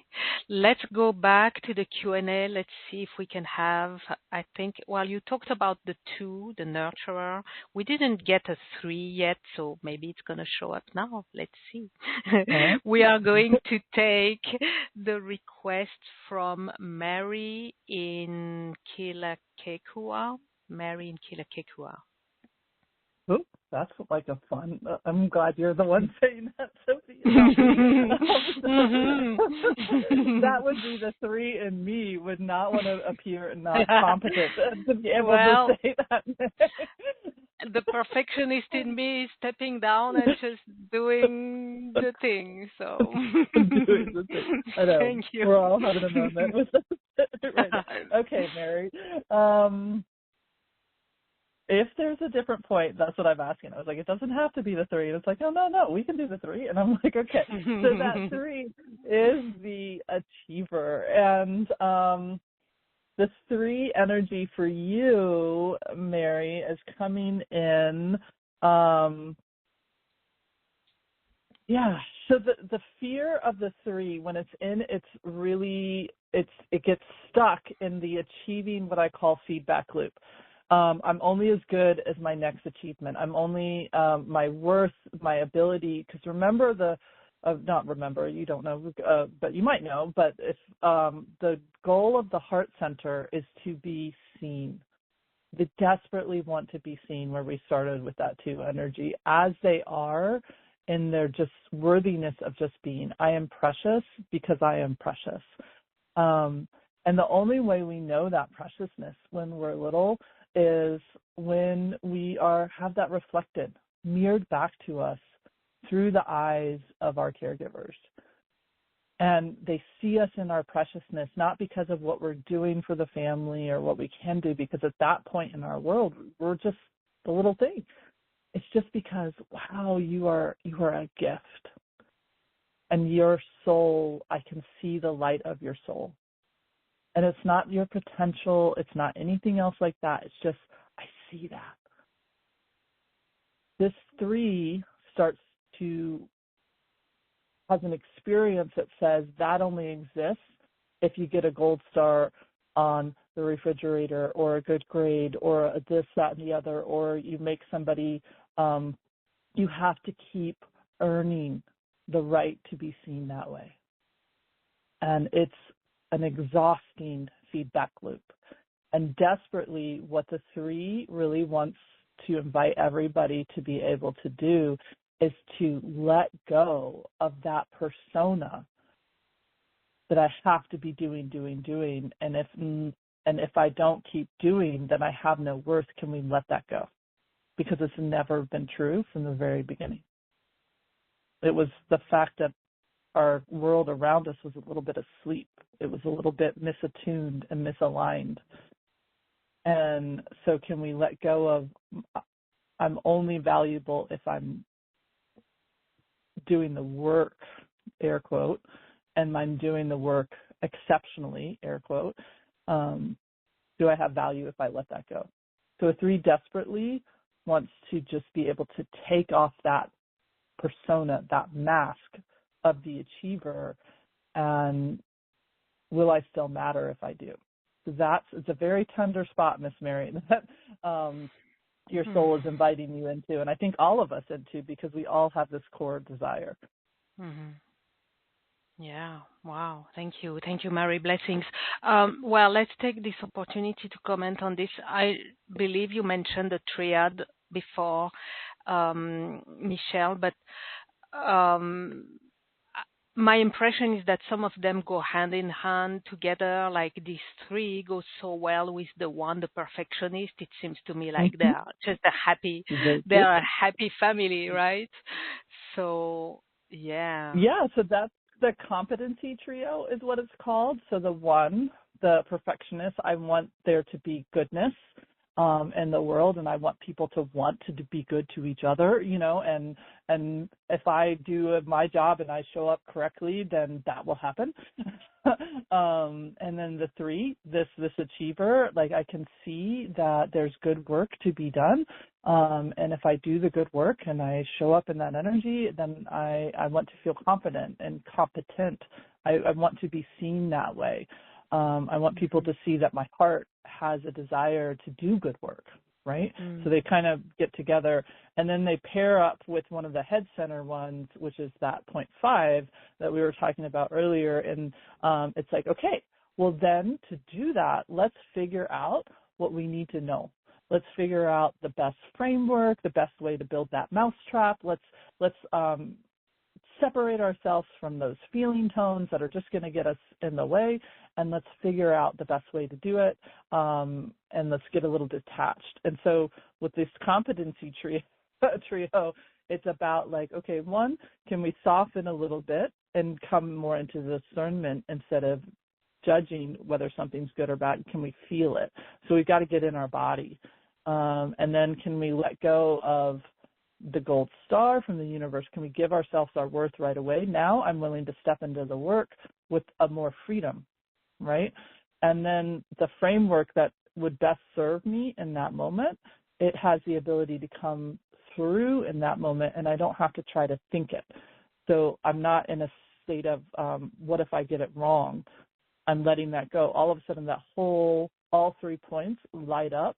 Let's go back to the Q&A. Let's see if we can have, I think, well, you talked about the 2, the nurturer. We didn't get a 3 yet, so maybe it's going to show up now. Let's see. Okay. We are going to take the request from Mary in Kilakekua. Mary in Kilakekua. Ooh, that's like a fun. I'm glad you're the one saying that, Sophie. That would be the 3 in me would not want to appear not competent to be able to say that. The perfectionist in me is stepping down and just doing the thing. So doing the thing. I know. Thank you. We're all having a moment with that right now. Okay, Mary. If there's a different point, that's what I'm asking. I was like, it doesn't have to be the 3. And it's like, oh, no, we can do the 3. And I'm like, okay. So that 3 is the achiever. And the 3 energy for you, Mary, is coming in. So the fear of the 3, when it's in, it gets stuck in the achieving what I call feedback loop. I'm only as good as my next achievement. I'm only my worth, my ability. Because not remember, you don't know, but you might know. But if the goal of the heart center is to be seen, they desperately want to be seen. Where we started with that 2 energy, as they are in their just worthiness of just being. I am precious because I am precious. And the only way we know that preciousness when we're little is when we have that reflected, mirrored back to us through the eyes of our caregivers. And they see us in our preciousness, not because of what we're doing for the family or what we can do, because at that point in our world, we're just the little thing. It's just because, wow, you are a gift. And your soul, I can see the light of your soul. And it's not your potential. It's not anything else like that. It's just, I see that. This 3 has an experience that says that only exists if you get a gold star on the refrigerator or a good grade or a this, that, and the other, or you make somebody, you have to keep earning the right to be seen that way. And it's an exhausting feedback loop. And desperately, what the 3 really wants to invite everybody to be able to do is to let go of that persona that I have to be doing. And if I don't keep doing, then I have no worth. Can we let that go? Because it's never been true from the very beginning. It was the fact that our world around us was a little bit asleep. It was a little bit misattuned and misaligned. And so can we let go of, I'm only valuable if I'm doing the work, air quote, and I'm doing the work exceptionally, air quote. Do I have value if I let that go? So a 3 desperately wants to just be able to take off that persona, that mask of the achiever, and will I still matter if I do? So it's a very tender spot, Miss Mary, that your soul is inviting you into, and I think all of us into, because we all have this core desire. Mm-hmm. Yeah. Wow. Thank you, Mary. Blessings. Well, let's take this opportunity to comment on this. I believe you mentioned the triad before, Michelle, but my impression is that some of them go hand in hand together, like these 3 go so well with the 1, the perfectionist. It seems to me like they're just they're a happy family, right? So, yeah. Yeah, so that's the competency trio is what it's called. So the 1, the perfectionist, I want there to be goodness. in the world, and I want people to want to be good to each other, and if I do my job and I show up correctly, then that will happen. And then the 3, this achiever, like I can see that there's good work to be done. And if I do the good work and I show up in that energy, then I want to feel confident and competent. I want to be seen that way. I want people to see that my heart has a desire to do good work, right? So they kind of get together, and then they pair up with one of the head center ones, which is that 0.5 that we were talking about earlier. And it's like, okay, well then to do that, let's figure out what we need to know. Let's figure out the best framework, the best way to build that mousetrap. Let's separate ourselves from those feeling tones that are just going to get us in the way, and let's figure out the best way to do it, and let's get a little detached. And so with this competency trio, it's about like, okay, 1, can we soften a little bit and come more into discernment instead of judging whether something's good or bad? Can we feel it? So we've got to get in our body. And then can we let go of the gold star from the universe? Can we give ourselves our worth right away? Now I'm willing to step into the work with a more freedom, right? And then the framework that would best serve me in that moment, it has the ability to come through in that moment, and I don't have to try to think it. So I'm not in a state of, what if I get it wrong? I'm letting that go. All of a sudden all 3 points light up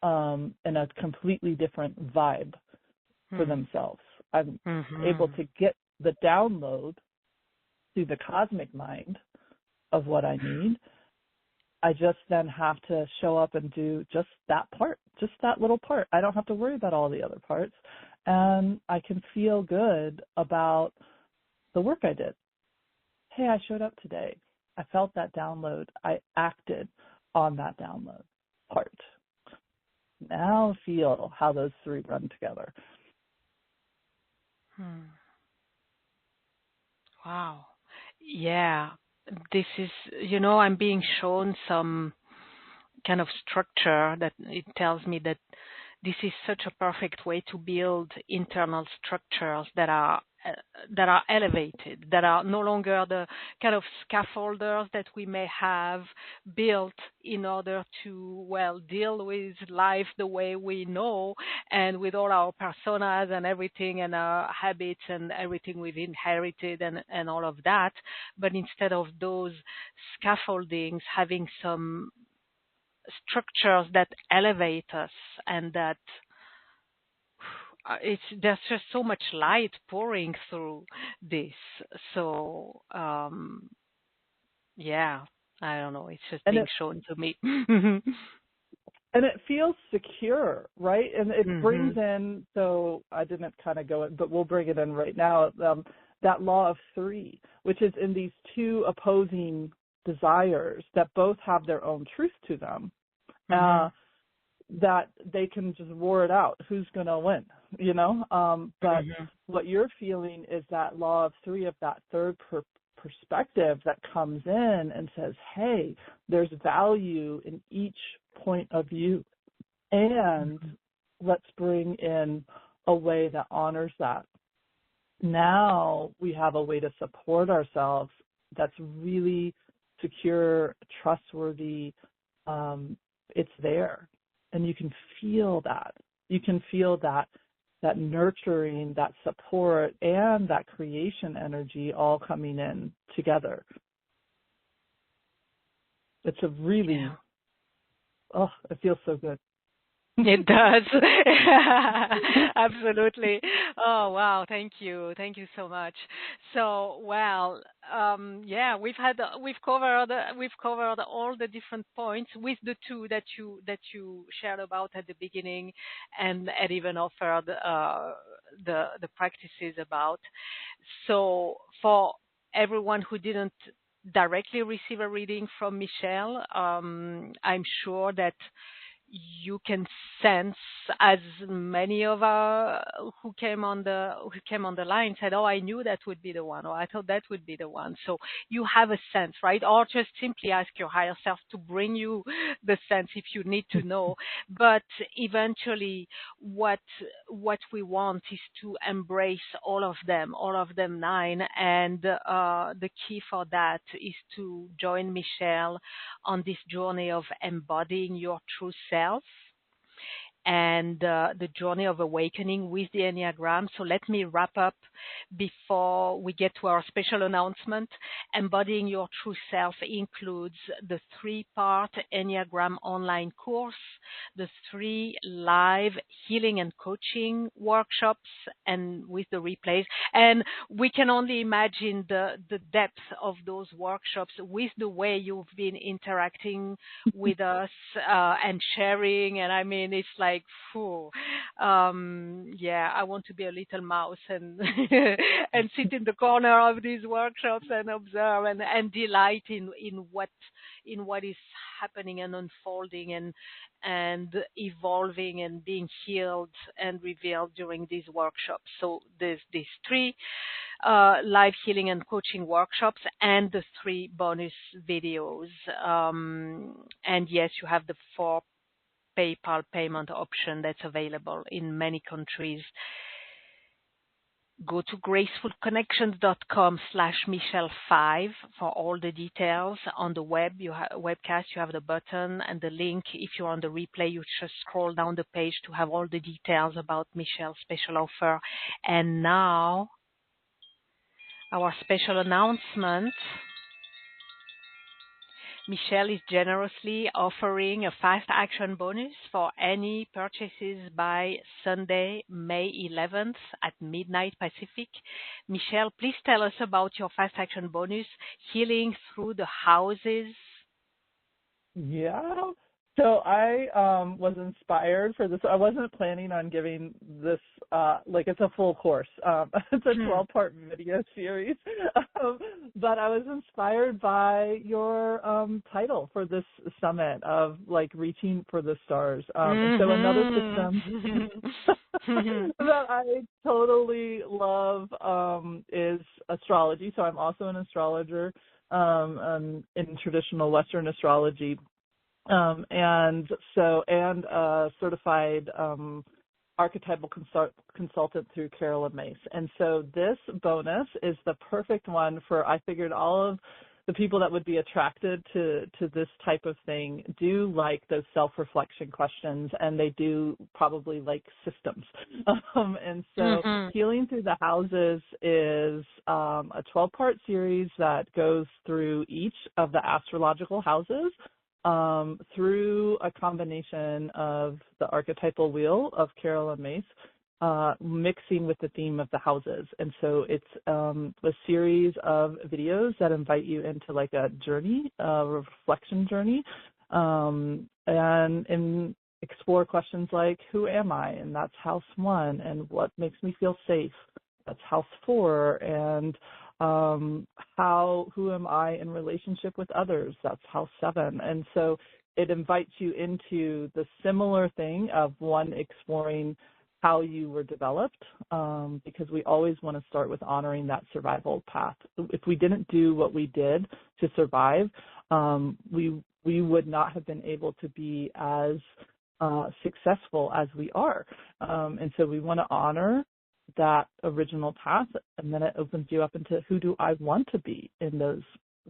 in a completely different vibe for themselves. I'm able to get the download through the cosmic mind of what I need. I just then have to show up and do just that part, just that little part. I don't have to worry about all the other parts, and I can feel good about the work I did. Hey, I showed up today. I felt that download. I acted on that download part. Now feel how those 3 run together. Wow. Yeah. This is, I'm being shown some kind of structure that it tells me that this is such a perfect way to build internal structures that are elevated, that are no longer the kind of scaffolders that we may have built in order to, deal with life the way we know, and with all our personas and everything, and our habits and everything we've inherited and all of that. But instead of those scaffoldings, having some structures that elevate us, and that there's just so much light pouring through this. So yeah, I don't know, it's just being shown to me. And it feels secure, right? And it brings in, so I didn't kind of go in, but we'll bring it in right now, that law of 3, which is in these 2 opposing desires that both have their own truth to them, that they can just war it out. Who's going to win, But what you're feeling is that law of 3, of that third perspective that comes in and says, hey, there's value in each point of view, and let's bring in a way that honors that. Now we have a way to support ourselves that's really secure, trustworthy. It's there, and you can feel that. You can feel that nurturing, that support, and that creation energy all coming in together. It's a really, it feels so good. It does. Absolutely. Oh, wow. Thank you. Thank you so much. So, we've covered all the different points with the 2 that you shared about at the beginning, and even offered the practices about. So, for everyone who didn't directly receive a reading from Michelle, I'm sure that you can sense, as many of our who came on the line said, oh, I knew that would be the one, or I thought that would be the one. So you have a sense, right? Or just simply ask your higher self to bring you the sense if you need to know. But eventually what we want is to embrace all of them 9, and the key for that is to join Michelle on this journey of embodying your true self and the journey of awakening with the Enneagram. So let me wrap up before we get to our special announcement. Embodying your true self includes the 3-part Enneagram online course, the 3 live healing and coaching workshops, and with the replays. And we can only imagine the depth of those workshops with the way you've been interacting with us and sharing. And I mean, it's like, I want to be a little mouse and and sit in the corner of these workshops and observe and delight in what is happening and unfolding and evolving and being healed and revealed during these workshops. So there's these 3 live healing and coaching workshops and the 3 bonus videos. And yes, you have the 4 PayPal payment option that's available in many countries. Go to gracefulconnections.com/Michelle5 for all the details. On the webcast, you have the button and the link. If you're on the replay, you just scroll down the page to have all the details about Michelle's special offer. And now, our special announcement. Michelle is generously offering a fast action bonus for any purchases by Sunday, May 11th at midnight Pacific. Michelle, please tell us about your fast action bonus, Healing Through the Houses. Yeah. So I was inspired for this. I wasn't planning on giving this, it's a full course. It's a 12-part video series. But I was inspired by your title for this summit of, reaching for the stars. And so another system that I totally love is astrology. So I'm also an astrologer in traditional Western astrology. And certified archetypal consultant through Carolyn Mace. And so this bonus is the perfect one for, I figured all of the people that would be attracted to this type of thing do like those self-reflection questions, and they do probably like systems. And so Healing Through the Houses is a 12-part series that goes through each of the astrological houses, through a combination of the archetypal wheel of Carolyn Mace, mixing with the theme of the houses. And so it's a series of videos that invite you into a journey, a reflection journey, and explore questions like, who am I? And that's house 1. And what makes me feel safe? That's house 4. And who am I in relationship with others? That's house 7. And so it invites you into the similar thing of one, exploring how you were developed, because we always want to start with honoring that survival path. If we didn't do what we did to survive, we would not have been able to be as successful as we are. And so we want to honor that original path, and then it opens you up into who do I want to be in those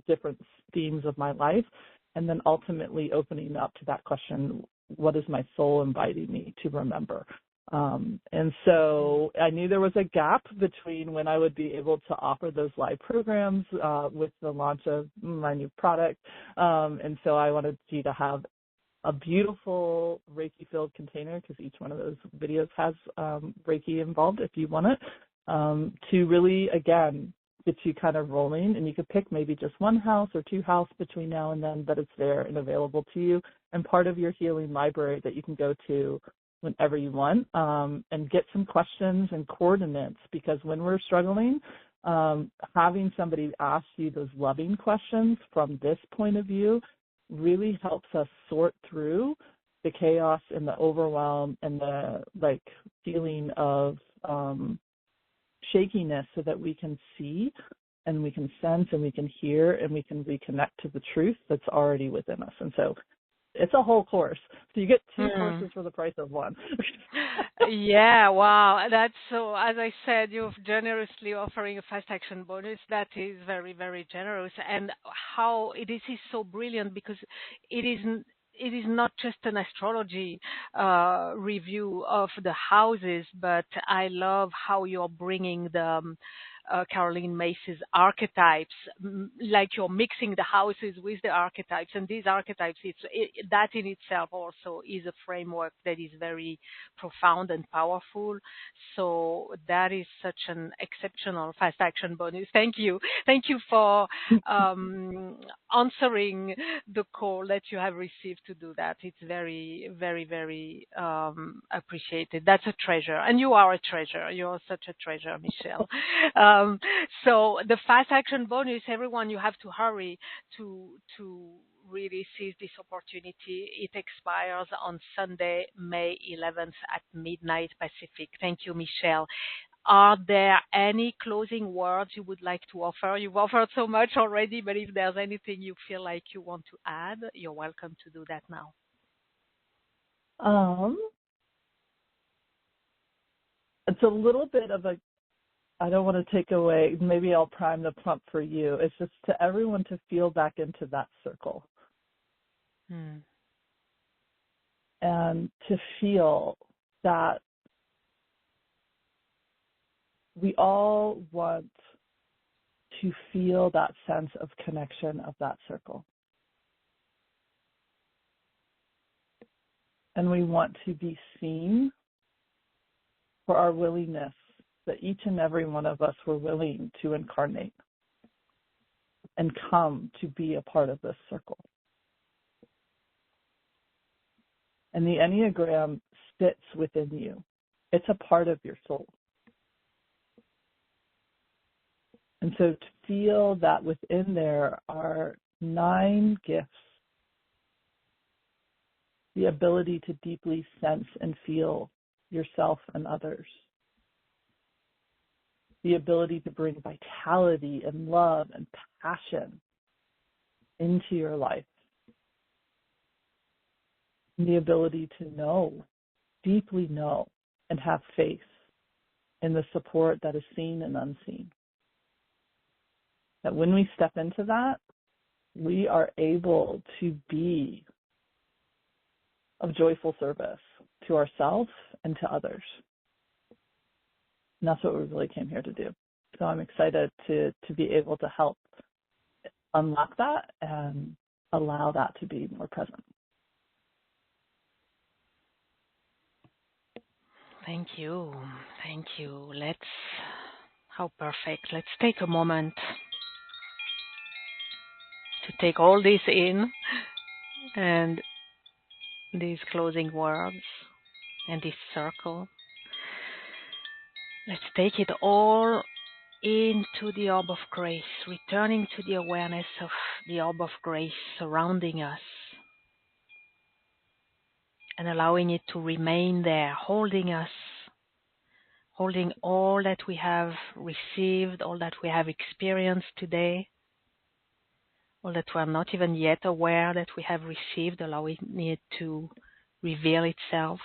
different themes of my life, and then ultimately opening up to that question, what is my soul inviting me to remember? And so I knew there was a gap between when I would be able to offer those live programs with the launch of my new product, and so I wanted you to have a beautiful Reiki-filled container, because each one of those videos has Reiki involved if you want it, to really, again, get you kind of rolling. And you could pick maybe just 1 house or 2 houses between now and then, but it's there and available to you, and part of your healing library that you can go to whenever you want, and get some questions and coordinates, because when we're struggling, having somebody ask you those loving questions from this point of view really helps us sort through the chaos and the overwhelm and the like feeling of shakiness so that we can see and we can sense and we can hear and we can reconnect to the truth that's already within us. And so it's a whole course. So you get two courses for the price of one. Yeah, wow. That's so, as I said, you're generously offering a fast action bonus. That is very, very generous. And how it is so brilliant because it is not just an astrology review of the houses, but I love how you're bringing the Caroline Myss's archetypes, like you're mixing the houses with the archetypes, and these archetypes, that in itself also is a framework that is very profound and powerful. So that is such an exceptional fast action bonus. Thank you for answering the call that you have received to do that. It's very, very, very appreciated. That's a treasure, and you are a treasure. You're such a treasure, Michelle. So the fast action bonus, everyone, you have to hurry to really seize this opportunity. It expires on Sunday, May 11th at midnight Pacific. Thank you, Michelle. Are there any closing words you would like to offer? You've offered so much already, but if there's anything you feel like you want to add, you're welcome to do that now. It's a little bit of a, I don't want to take away, maybe I'll prime the pump for you. It's just to everyone to feel back into that circle. And to feel that we all want to feel that sense of connection of that circle. And we want to be seen for our willingness that each and every one of us were willing to incarnate and come to be a part of this circle. And the Enneagram sits within you. It's a part of your soul. And so to feel that within there are 9 gifts, the ability to deeply sense and feel yourself and others, the ability to bring vitality and love and passion into your life, and the ability to know, deeply know, and have faith in the support that is seen and unseen. That when we step into that, we are able to be of joyful service to ourselves and to others. And that's what we really came here to do. So I'm excited to be able to help unlock that and allow that to be more present. Thank you. How perfect. Let's take a moment to take all this in and these closing words and this circle. Let's take it all into the orb of grace, returning to the awareness of the orb of grace surrounding us and allowing it to remain there, holding us, holding all that we have received, all that we have experienced today, all that we are not even yet aware that we have received, allowing it to reveal itself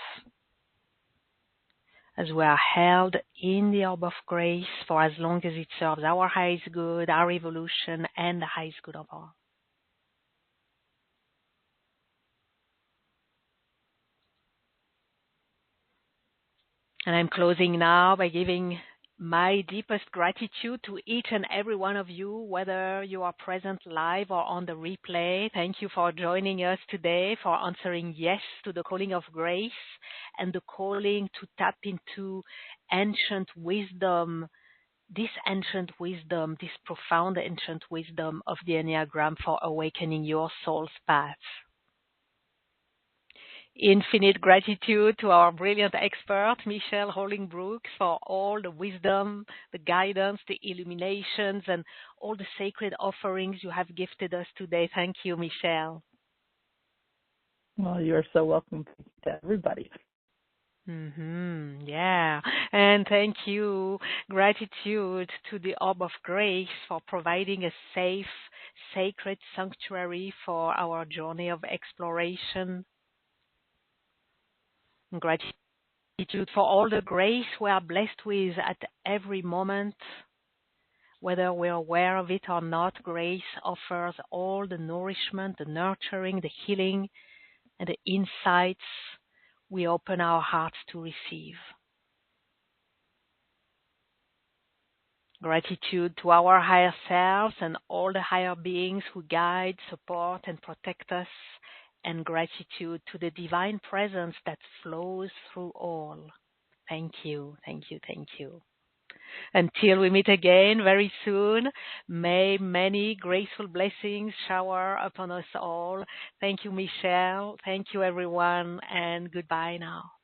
as we are held in the orb of grace for as long as it serves our highest good, our evolution, and the highest good of all. And I'm closing now by giving my deepest gratitude to each and every one of you, whether you are present live or on the replay. Thank you for joining us today, for answering yes to the calling of grace and the calling to tap into ancient wisdom, this profound ancient wisdom of the Enneagram for awakening your soul's path. Infinite gratitude to our brilliant expert, Michelle Holling-Brooks, for all the wisdom, the guidance, the illuminations, and all the sacred offerings you have gifted us today. Thank you, Michelle. Well, you are so welcome to everybody. Yeah. And thank you. Gratitude to the Orb of Grace for providing a safe, sacred sanctuary for our journey of exploration. Gratitude for all the grace we are blessed with at every moment. Whether we're aware of it or not, grace offers all the nourishment, the nurturing, the healing, and the insights we open our hearts to receive. Gratitude to our higher selves and all the higher beings who guide, support, and protect us, and gratitude to the divine presence that flows through all. Thank you, thank you, thank you. Until we meet again very soon, may many graceful blessings shower upon us all. Thank you, Michelle. Thank you, everyone, and goodbye now.